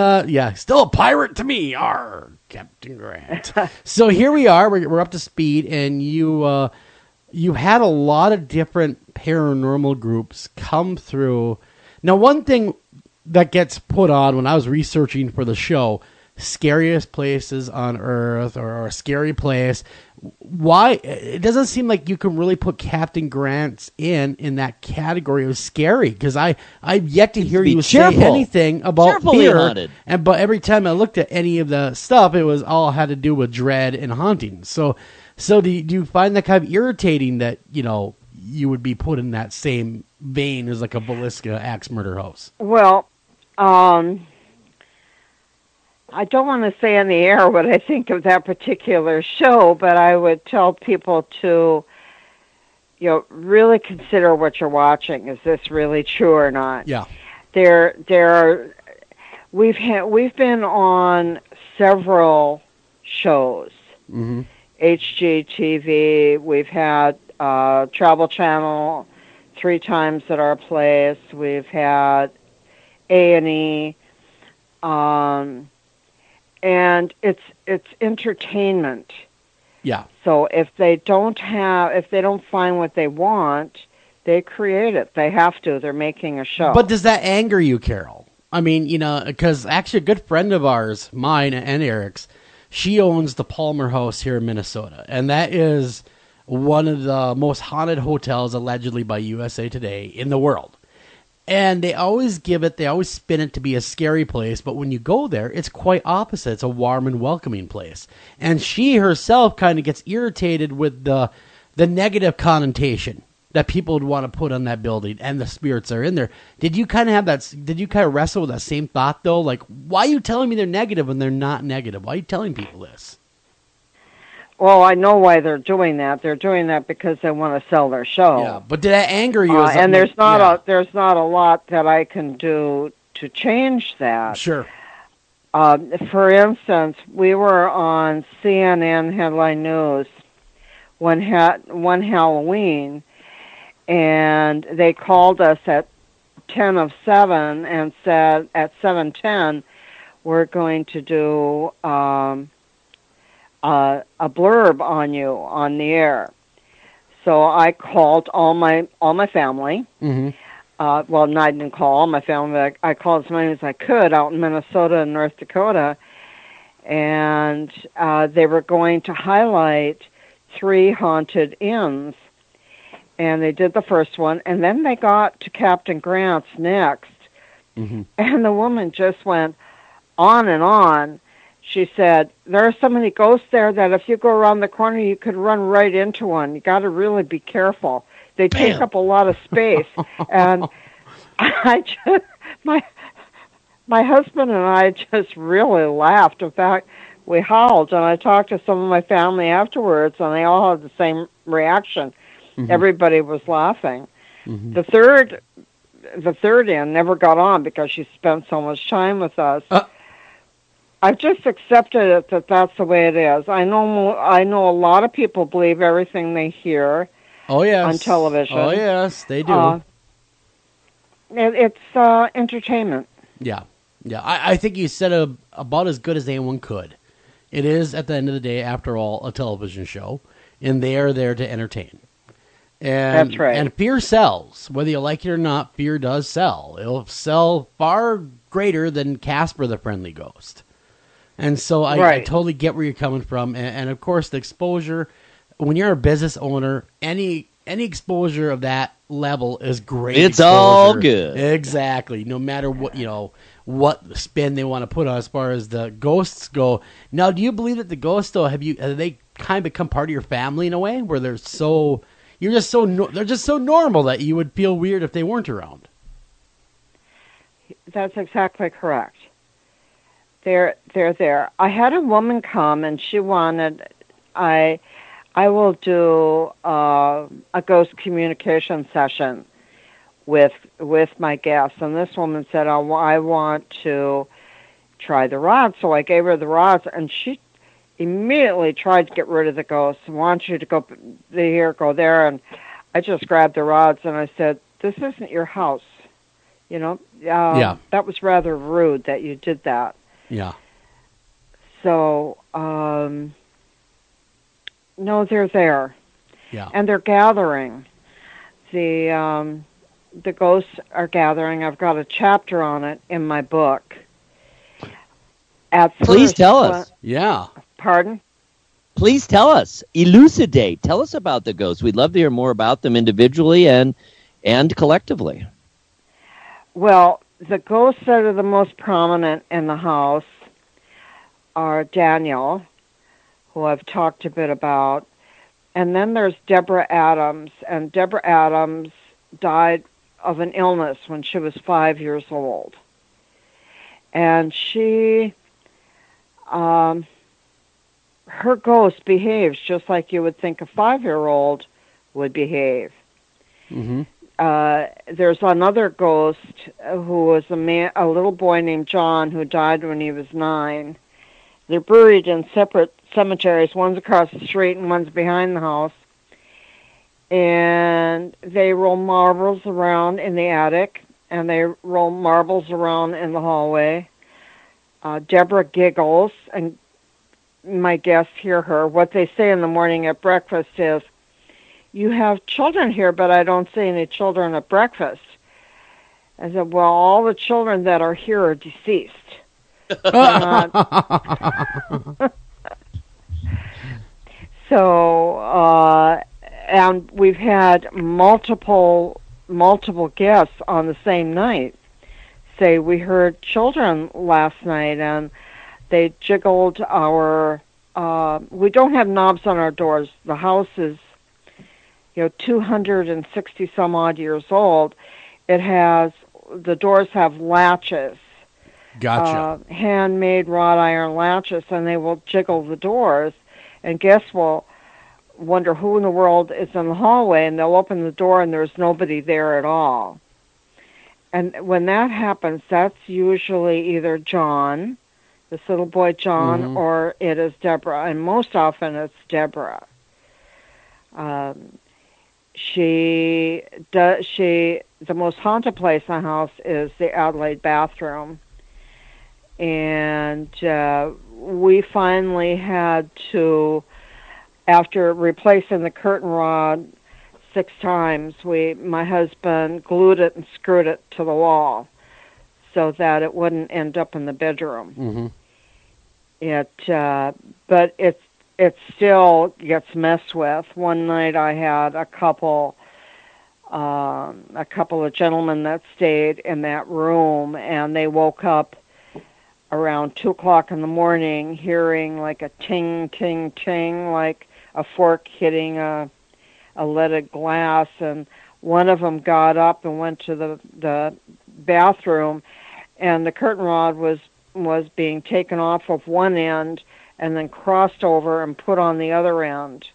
still a pirate to me, R Captain Grant. So here we are, we're up to speed, and you had a lot of different paranormal groups come through. Now, one thing that gets put on when I was researching for the show, scariest places on Earth, or a scary place. Why? It doesn't seem like you can really put Captain Grant's in that category of scary, because I've yet to hear you say anything about fear. But every time I looked at any of the stuff, it was all had to do with dread and hauntings. So do you find that kind of irritating that you would be put in that same vein as like a Villisca axe murder house? Well, I don't want to say on the air what I think of that particular show, but I would tell people to, really consider what you're watching. Is this really true or not? Yeah. We've been on several shows. Mm-hmm. HGTV. We've had Travel Channel 3 times at our place. We've had A&E. And it's entertainment. Yeah. So if they don't find what they want, they create it. They have to. They're making a show. But does that anger you, Carol? I mean, because actually a good friend of ours, mine and Eric's, she owns the Palmer House here in Minnesota, and that is one of the most haunted hotels allegedly by USA Today in the world. And they always spin it to be a scary place, but when you go there, it's quite opposite. It's a warm and welcoming place. And she herself kind of gets irritated with the negative connotation that people would want to put on that building, and the spirits are in there. Did you kind of have that? Did you kind of wrestle with that same thought, though? Like, why are you telling me they're negative when they're not negative? Why are you telling people this? Well, I know why they're doing that. They're doing that because they want to sell their show. Yeah, but did that anger you? And there's not a lot that I can do to change that. Sure. For instance, we were on CNN Headline News one Halloween, and they called us at 10 of 7 and said at 7:10 we're going to do a blurb on you on the air. So I called all my family. Mm-hmm. Well, I didn't call all my family, but I called as many as I could out in Minnesota and North Dakota, and they were going to highlight 3 haunted inns. And they did the first one, and then they got to Captain Grant's next. Mm-hmm. And the woman just went on and on. She said, there are so many ghosts there that if you go around the corner, you could run right into one. You got to really be careful. They take up a lot of space. And my husband and I just really laughed. In fact, we howled, and I talked to some of my family afterwards, and they all had the same reaction. Mm-hmm. Everybody was laughing. Mm-hmm. The third the third in never got on because she spent so much time with us. I've just accepted it that that's the way it is. I know a lot of people believe everything they hear on television. Oh, yes, they do. It's entertainment. Yeah. I think you said it about as good as anyone could. It is, at the end of the day, after all, a television show, and they are there to entertain. And, that's right. And fear sells. Whether you like it or not, fear does sell. It'll sell far greater than Casper the Friendly Ghost. And so I totally get where you're coming from. And of course, the exposure, when you're a business owner, any exposure of that level is great. It's exposure. all good. Exactly. No matter what, what spin they want to put on as far as the ghosts go. Now, do you believe that the ghosts, though, have they kind of become part of your family in a way where they're just so normal that you would feel weird if they weren't around? That's exactly correct. They're there. I had a woman come and she wanted I will do a ghost communication session with my guests, and this woman said, I want to try the rods. So I gave her the rods, and she immediately tried to get rid of the ghosts. I want you to go here, go there, and I just grabbed the rods and I said, "This isn't your house." That was rather rude that you did that. Yeah. So, no, they're there. Yeah. And they're gathering. The ghosts are gathering. I've got a chapter on it in my book. Please tell us. Yeah. Pardon? Please tell us. Elucidate. Tell us about the ghosts. We'd love to hear more about them individually and collectively. Well, the ghosts that are the most prominent in the house are Daniel, who I've talked a bit about, and then there's Deborah Adams, and Deborah Adams died of an illness when she was 5 years old. And she, her ghost behaves just like you would think a 5-year-old would behave. Mm-hmm. There's another ghost who was a little boy named John who died when he was 9. They're buried in separate cemeteries. One's across the street and one's behind the house. And they roll marbles around in the attic, and they roll marbles around in the hallway. Deborah giggles, and my guests hear her. What they say in the morning at breakfast is, "You have children here, but I don't see any children at breakfast." I said, "Well, all the children that are here are deceased." So, and we've had multiple guests on the same night say, "We heard children last night, and they jiggled our." We don't have knobs on our doors. The house is, 260 some odd years old. The doors have latches. Gotcha. Handmade wrought iron latches, and they will jiggle the doors, and guests will wonder who in the world is in the hallway, and they'll open the door and there's nobody there at all. And when that happens, that's usually either John, this little boy John, Mm-hmm. or it is Deborah, and most often it's Deborah. The most haunted place in the house is the Adelaide bathroom. And we finally had to, after replacing the curtain rod 6 times, my husband glued it and screwed it to the wall so that it wouldn't end up in the bedroom. Mm-hmm. But it still gets messed with. One night I had a couple of gentlemen that stayed in that room, and they woke up around 2 o'clock in the morning hearing like a ting, ting, ting, like a fork hitting a leaded glass. And one of them got up and went to the bathroom, and the curtain rod was being taken off of one end and then crossed over and put on the other end.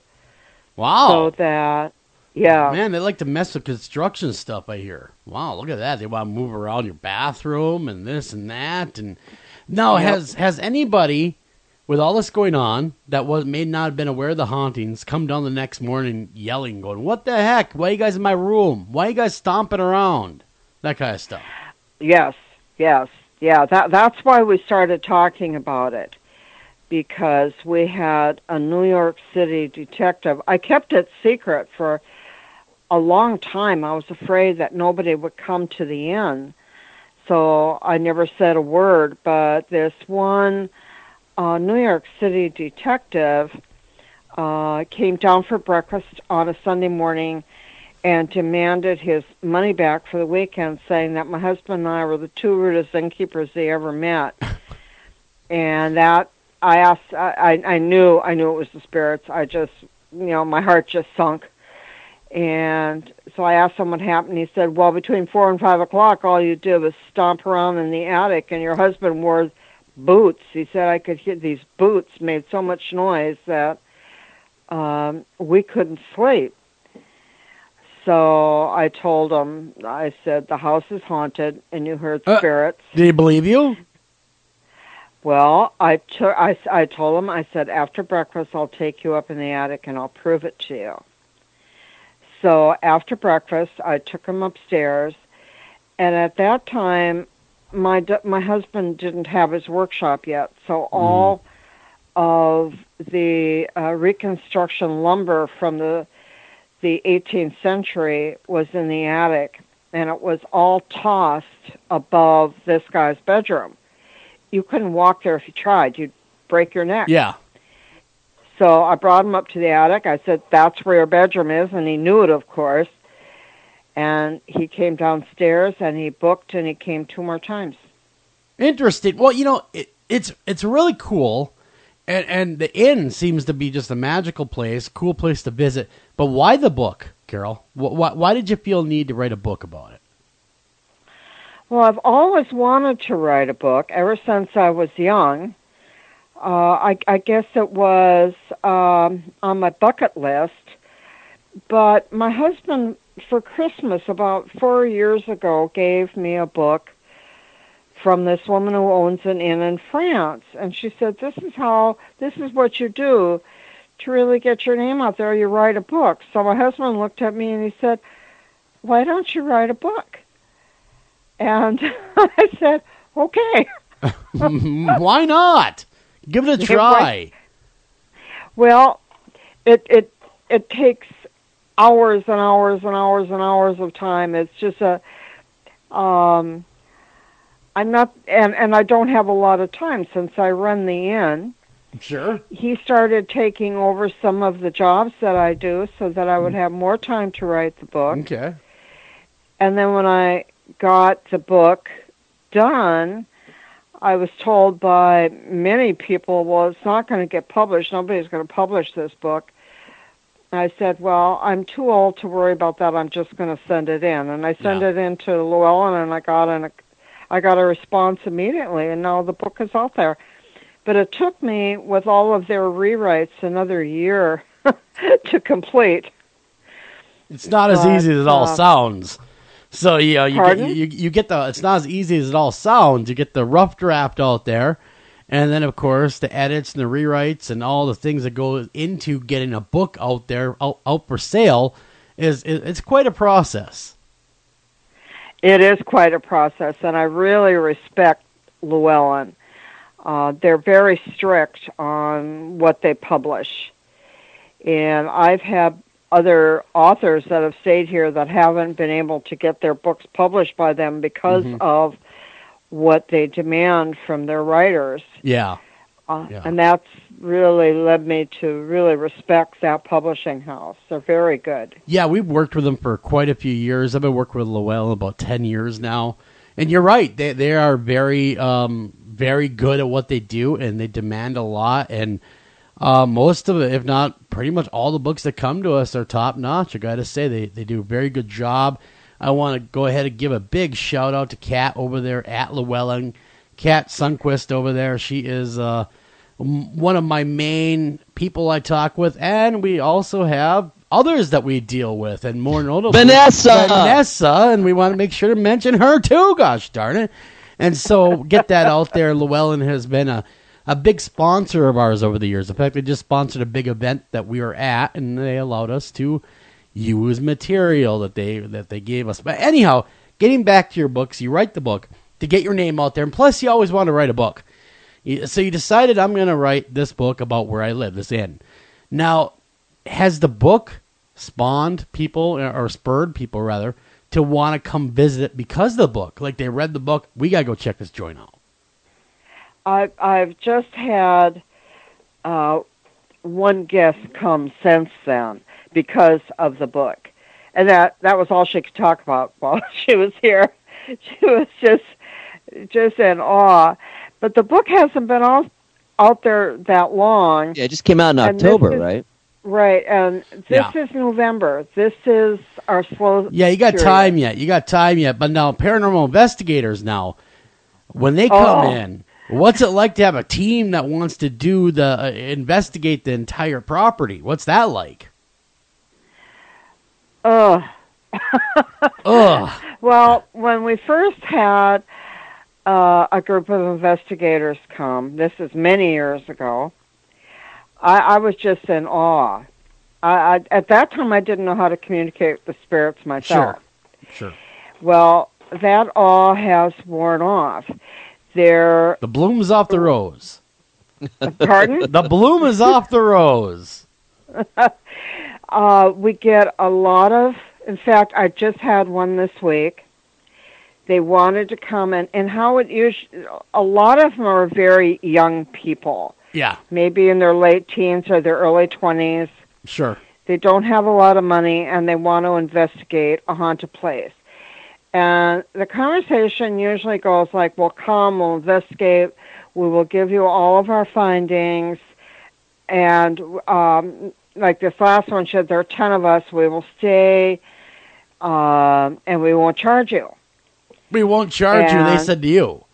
Wow. So that, Yeah. Man, they like to mess with construction stuff, I hear. Wow, look at that. They want to move around your bathroom and this and that. And now, has anybody, with all this going on, that may not have been aware of the hauntings, come down the next morning yelling, going, what the heck? Why are you guys in my room? Why are you guys stomping around? That kind of stuff. Yes. Yeah, that's why we started talking about it, because we had a New York City detective. I kept it secret for a long time. I was afraid that nobody would come to the inn, so I never said a word. But this one New York City detective came down for breakfast on a Sunday morning and demanded his money back for the weekend, saying that my husband and I were the two rudest innkeepers he ever met. And that I asked, I knew it was the spirits. I just, my heart just sunk. And so I asked him what happened. He said, well, between 4 and 5 o'clock, all you did was stomp around in the attic, and your husband wore boots. He said I could hear these boots made so much noise that we couldn't sleep. So I told him, I said, the house is haunted, and you heard spirits. Did he believe you? Well, I told him, I said, after breakfast, I'll take you up in the attic, and I'll prove it to you. So after breakfast, I took him upstairs, and at that time, my husband didn't have his workshop yet, so all of the reconstruction lumber from the 18th century was in the attic, and it was all tossed above this guy's bedroom. You couldn't walk there if you tried. You'd break your neck. Yeah. So I brought him up to the attic. I said, that's where your bedroom is, and he knew it, of course. And he came downstairs, and he booked, and he came 2 more times. Interesting. Well, it's really cool, and the inn seems to be just a magical place, cool place to visit. But why the book, Carol? Why did you feel the need to write a book about it? Well, I've always wanted to write a book ever since I was young. I guess it was on my bucket list. But my husband, for Christmas about 4 years ago, gave me a book from this woman who owns an inn in France. And she said, this is what you do to really get your name out there. You write a book. So my husband looked at me and he said, why don't you write a book? And I said, okay. Why not? Give it a try. Well, it takes hours and hours and hours and hours of time. It's just I'm not, and I don't have a lot of time since I run the inn. Sure. He started taking over some of the jobs that I do so that I would have more time to write the book. Okay. And then when I got the book done, I was told by many people, well, it's not going to get published. Nobody's going to publish this book. I said, well, I'm too old to worry about that. I'm just going to send it in. And I sent it in to Llewellyn, and I got a response immediately, and now the book is out there. But it took me, with all of their rewrites, another year to complete. It's not as easy as it all sounds. So you get the. It's not as easy as it all sounds. You get the rough draft out there, and then of course the edits and the rewrites and all the things that go into getting a book out there out for sale. It's quite a process. It is quite a process, and I really respect Llewellyn. They're very strict on what they publish, and I've had other authors that have stayed here that haven't been able to get their books published by them because of what they demand from their writers. Yeah. And that's really led me to really respect that publishing house. They're very good. Yeah, we've worked with them for quite a few years. I've been working with Llewellyn about 10 years now. And you're right. They are very, very good at what they do, and they demand a lot. And most of it, if not pretty much all the books that come to us are top-notch. I got to say, they do a very good job. I want to go ahead and give a big shout-out to Kat over there at Llewellyn. Kat Sundquist over there. She is one of my main people I talk with. And we also have others that we deal with, and more notably Vanessa, and we want to make sure to mention her too. Gosh darn it! And so get that out there. Llewellyn has been a big sponsor of ours over the years. In fact, they just sponsored a big event that we were at, and they allowed us to use material that they gave us. But anyhow, getting back to your books, you write the book to get your name out there, and plus you always want to write a book. So you decided, I'm going to write this book about where I live, this inn. Now, has the book spawned people, or spurred people rather, to want to come visit it because of the book? Like they read the book, we got to go check this joint out. I've just had one guest come since then because of the book. And that was all she could talk about while she was here. She was just in awe. But the book hasn't been out there that long. Yeah, it just came out in October, right? Right, and this is November. This is our slow Yeah, you got period. time yet. But now, paranormal investigators now, when they come in, what's it like to have a team that wants to do investigate the entire property? What's that like? Ugh. Ugh. Well, when we first had a group of investigators come, this is many years ago, I was just in awe. At that time, I didn't know how to communicate with the spirits myself. Sure. Well, that awe has worn off. The bloom is off the rose. Pardon? The bloom is off the rose. We get a lot of, in fact, I just had one this week. They wanted to come and how it usually, a lot of them are very young people. Yeah. Maybe in their late teens or their early 20s. Sure. They don't have a lot of money and they want to investigate a haunted place. And the conversation usually goes like, we'll come, we'll investigate, we will give you all of our findings. And like this last one said, there are 10 of us, we will stay, and we won't charge you. We won't charge you, they said to you.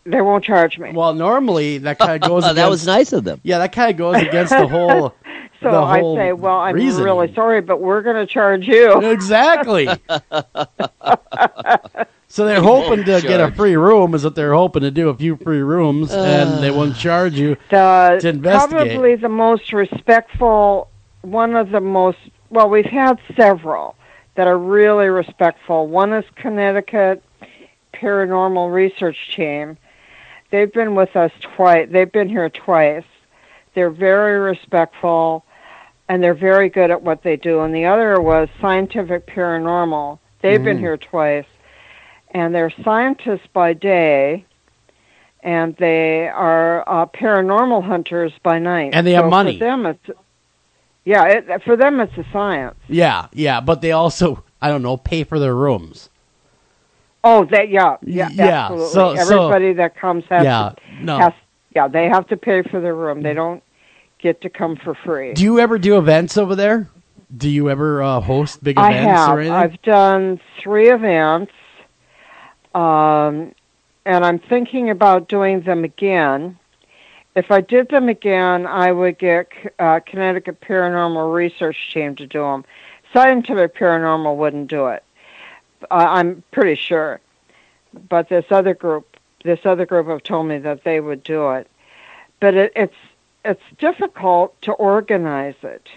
They won't charge me. Well, normally that kind of goes against... That was nice of them. Yeah, that kind of goes against the whole... So I say, well, I'm reasoning. really sorry, but we're going to charge you. Exactly. So they're hoping to get a free room, is what they're hoping to do, a few free rooms, and they won't charge you to investigate. Probably the most respectful, one of the most... Well, we've had several that are really respectful. One is Connecticut Paranormal Research Team. They've been with us twice. They've been here twice. They're very respectful, and they're very good at what they do. And the other was Scientific Paranormal. They've been here twice. And they're scientists by day, and they are paranormal hunters by night. And they have money. For them, it's a science. Yeah, but they also, I don't know, pay for their rooms. Oh, absolutely. So everybody that comes they have to pay for their room. They don't get to come for free. Do you ever do events over there? Do you ever host big events or anything? I've done 3 events, and I'm thinking about doing them again. If I did them again, I would get Connecticut Paranormal Research Team to do them. Scientific Paranormal wouldn't do it. I'm pretty sure. But this other group have told me that they would do it. But it's difficult to organize it.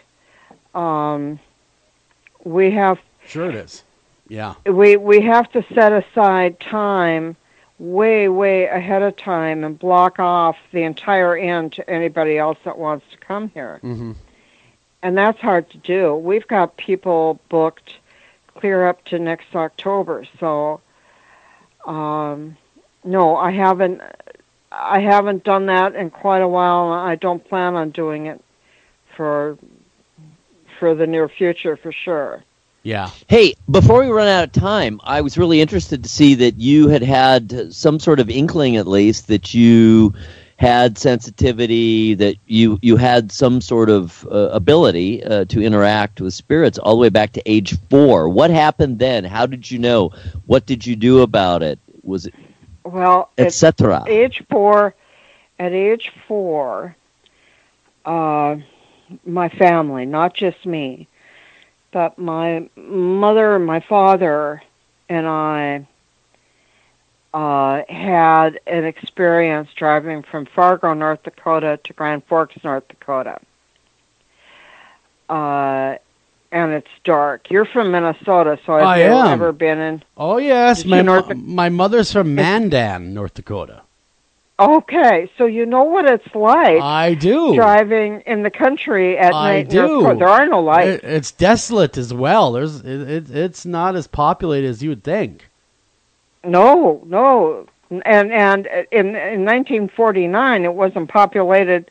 We have... Sure it is. Yeah. We have to set aside time way ahead of time and block off the entire inn to anybody else that wants to come here. Mm-hmm. And that's hard to do. We've got people booked clear up to next October. So, no, I haven't done that in quite a while. And I don't plan on doing it for the near future for sure. Yeah. Hey, before we run out of time, I was really interested to see that you had some sort of inkling, at least, that you had sensitivity, that you had some sort of ability to interact with spirits all the way back to age 4. What happened then? How did you know? What did you do about it? Was it etc.? At age 4, my family, not just me, but my mother and my father and I had an experience driving from Fargo, North Dakota to Grand Forks, North Dakota. And it's dark. You're from Minnesota, so have you ever been in? Oh, yes. My mother's from Mandan, North Dakota. Okay, so you know what it's like. I do. Driving in the country at night. I do. There are no lights. It's desolate as well. It's not as populated as you would think. No. And in 1949, it wasn't populated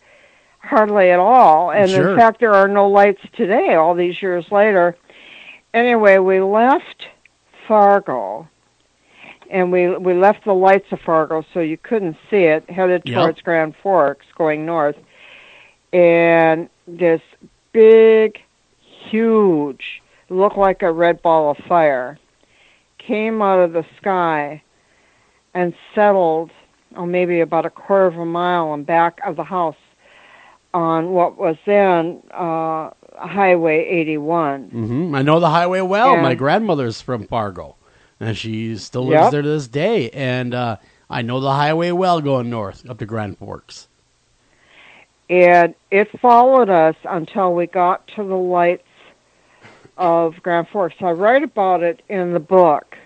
hardly at all. And Sure. in fact, there are no lights today, all these years later. Anyway, we left Fargo. And we left the lights of Fargo so you couldn't see it, headed towards Grand Forks going north. And this big, huge, looked like a red ball of fire, came out of the sky and settled, maybe about a quarter of a mile in back of the house on what was then Highway 81. Mm-hmm. I know the highway well. And my grandmother's from Fargo. And she still lives there to this day. And I know the highway well going north up to Grand Forks. And it followed us until we got to the lights of Grand Forks. I write about it in the book.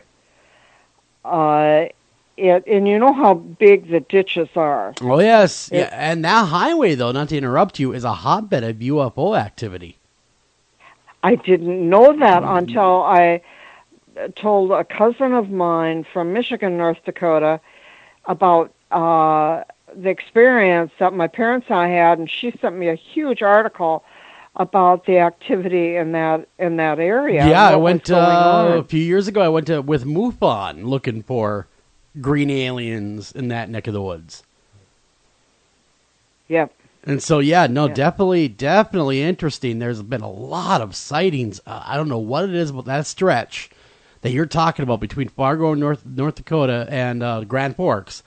And you know how big the ditches are. Oh, yes. Yeah. And that highway, though, not to interrupt you, is a hotbed of UFO activity. I didn't know that until I told a cousin of mine from Michigan, North Dakota, about the experience that my parents and I had, and she sent me a huge article about the activity in that area. Yeah, I went a few years ago. I went with MUFON looking for green aliens in that neck of the woods. Yep. And so, definitely interesting. There's been a lot of sightings. I don't know what it is about that stretch that you're talking about between Fargo, North Dakota, and Grand Forks.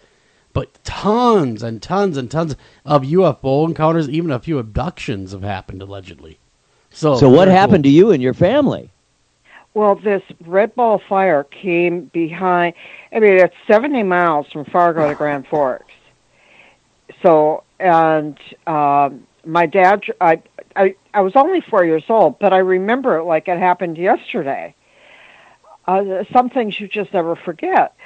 But tons and tons and tons of UFO encounters, even a few abductions have happened, allegedly. So what happened to you and your family? Well, this red ball of fire came behind. I mean, it's 70 miles from Fargo to Grand Forks. So, and my dad, I was only 4 years old, but I remember it like it happened yesterday. Some things you just never forget.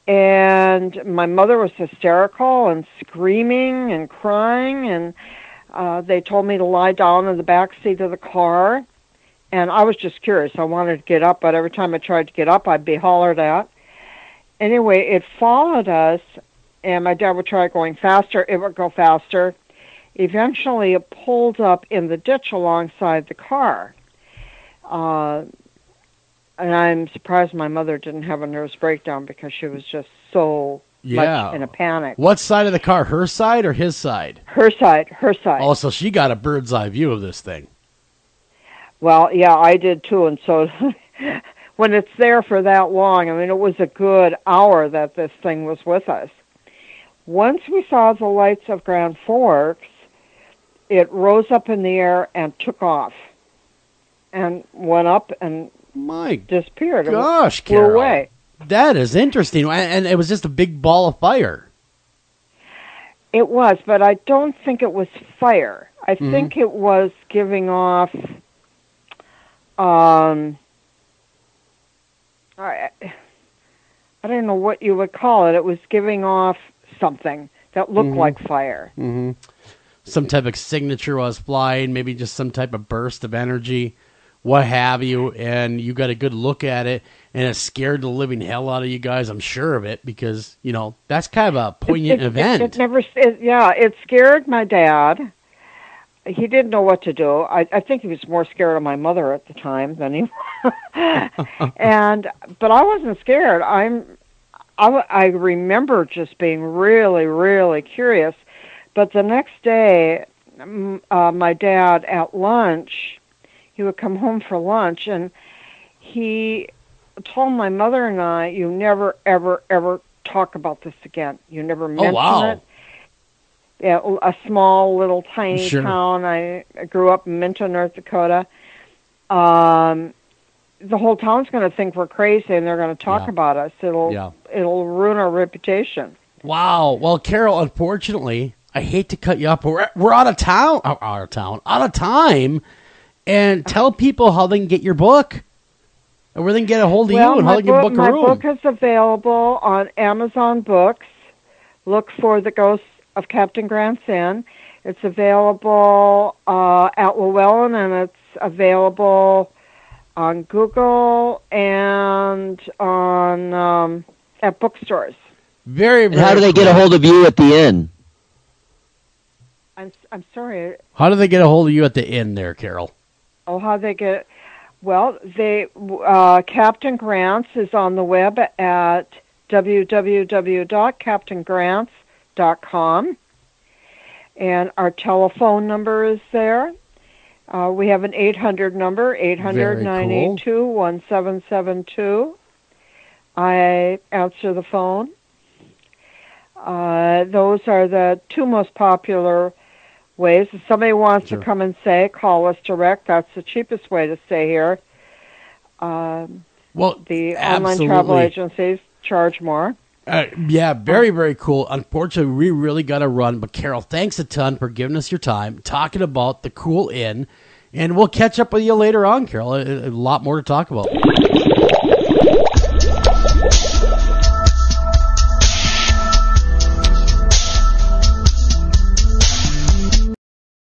And my mother was hysterical and screaming and crying, and they told me to lie down in the back seat of the car. And I was just curious. I wanted to get up, but every time I tried to get up, I'd be hollered at. Anyway, it followed us, and my dad would try going faster. It would go faster. Eventually, it pulled up in the ditch alongside the car. And I'm surprised my mother didn't have a nervous breakdown because she was just so much in a panic. What side of the car? Her side or his side? Her side. Oh, so she got a bird's eye view of this thing. Well, yeah, I did too. And so when it's there for that long, I mean, it was a good hour that this thing was with us. Once we saw the lights of Grand Forks, it rose up in the air and took off and went up and disappeared. Gosh, flew Carol. away. That is interesting. And it was just a big ball of fire. It was, but I don't think it was fire. I think it was giving off... I don't know what you would call it. It was giving off something that looked like fire. Mm-hmm. Some type of signature was flying, maybe just some type of burst of energy, what have you, and you got a good look at it, and it scared the living hell out of you guys, I'm sure of it, because, you know, that's kind of a poignant event. It scared my dad. He didn't know what to do. I think he was more scared of my mother at the time than he but I wasn't scared. I remember just being really, really curious. But the next day, my dad at lunch, he would come home for lunch, and he told my mother and I, "You never, ever, ever talk about this again. You never mention it." Yeah, a small, little, tiny town. I grew up in Minto, North Dakota. the whole town's going to think we're crazy, and they're going to talk about us. It'll ruin our reputation. Wow. Well, Carol, unfortunately, I hate to cut you off, but we're out of town. Out of time. And tell people how they can get your book, and where they can get a hold of you, and how they can book a room. My book is available on Amazon Books. Look for The Ghost of Captain Grant's Inn. It's available at Llewellyn, and it's available on Google and on at bookstores. Very, very. How do they get a hold of you at the inn? I'm sorry. How do they get a hold of you at the inn there, Carol? Oh, how they get? Well, Captain Grant's is on the web at www.captaingrants.com, and our telephone number is there. We have an 800 number, 800-982-1772. I answer the phone. Those are the two most popular ways. If somebody wants to come and say, call us direct, that's the cheapest way to stay here. The online travel agencies charge more. Yeah, very, very cool. Unfortunately, we really got to run. But, Carol, thanks a ton for giving us your time, talking about the cool inn. And we'll catch up with you later on, Carol. A lot more to talk about.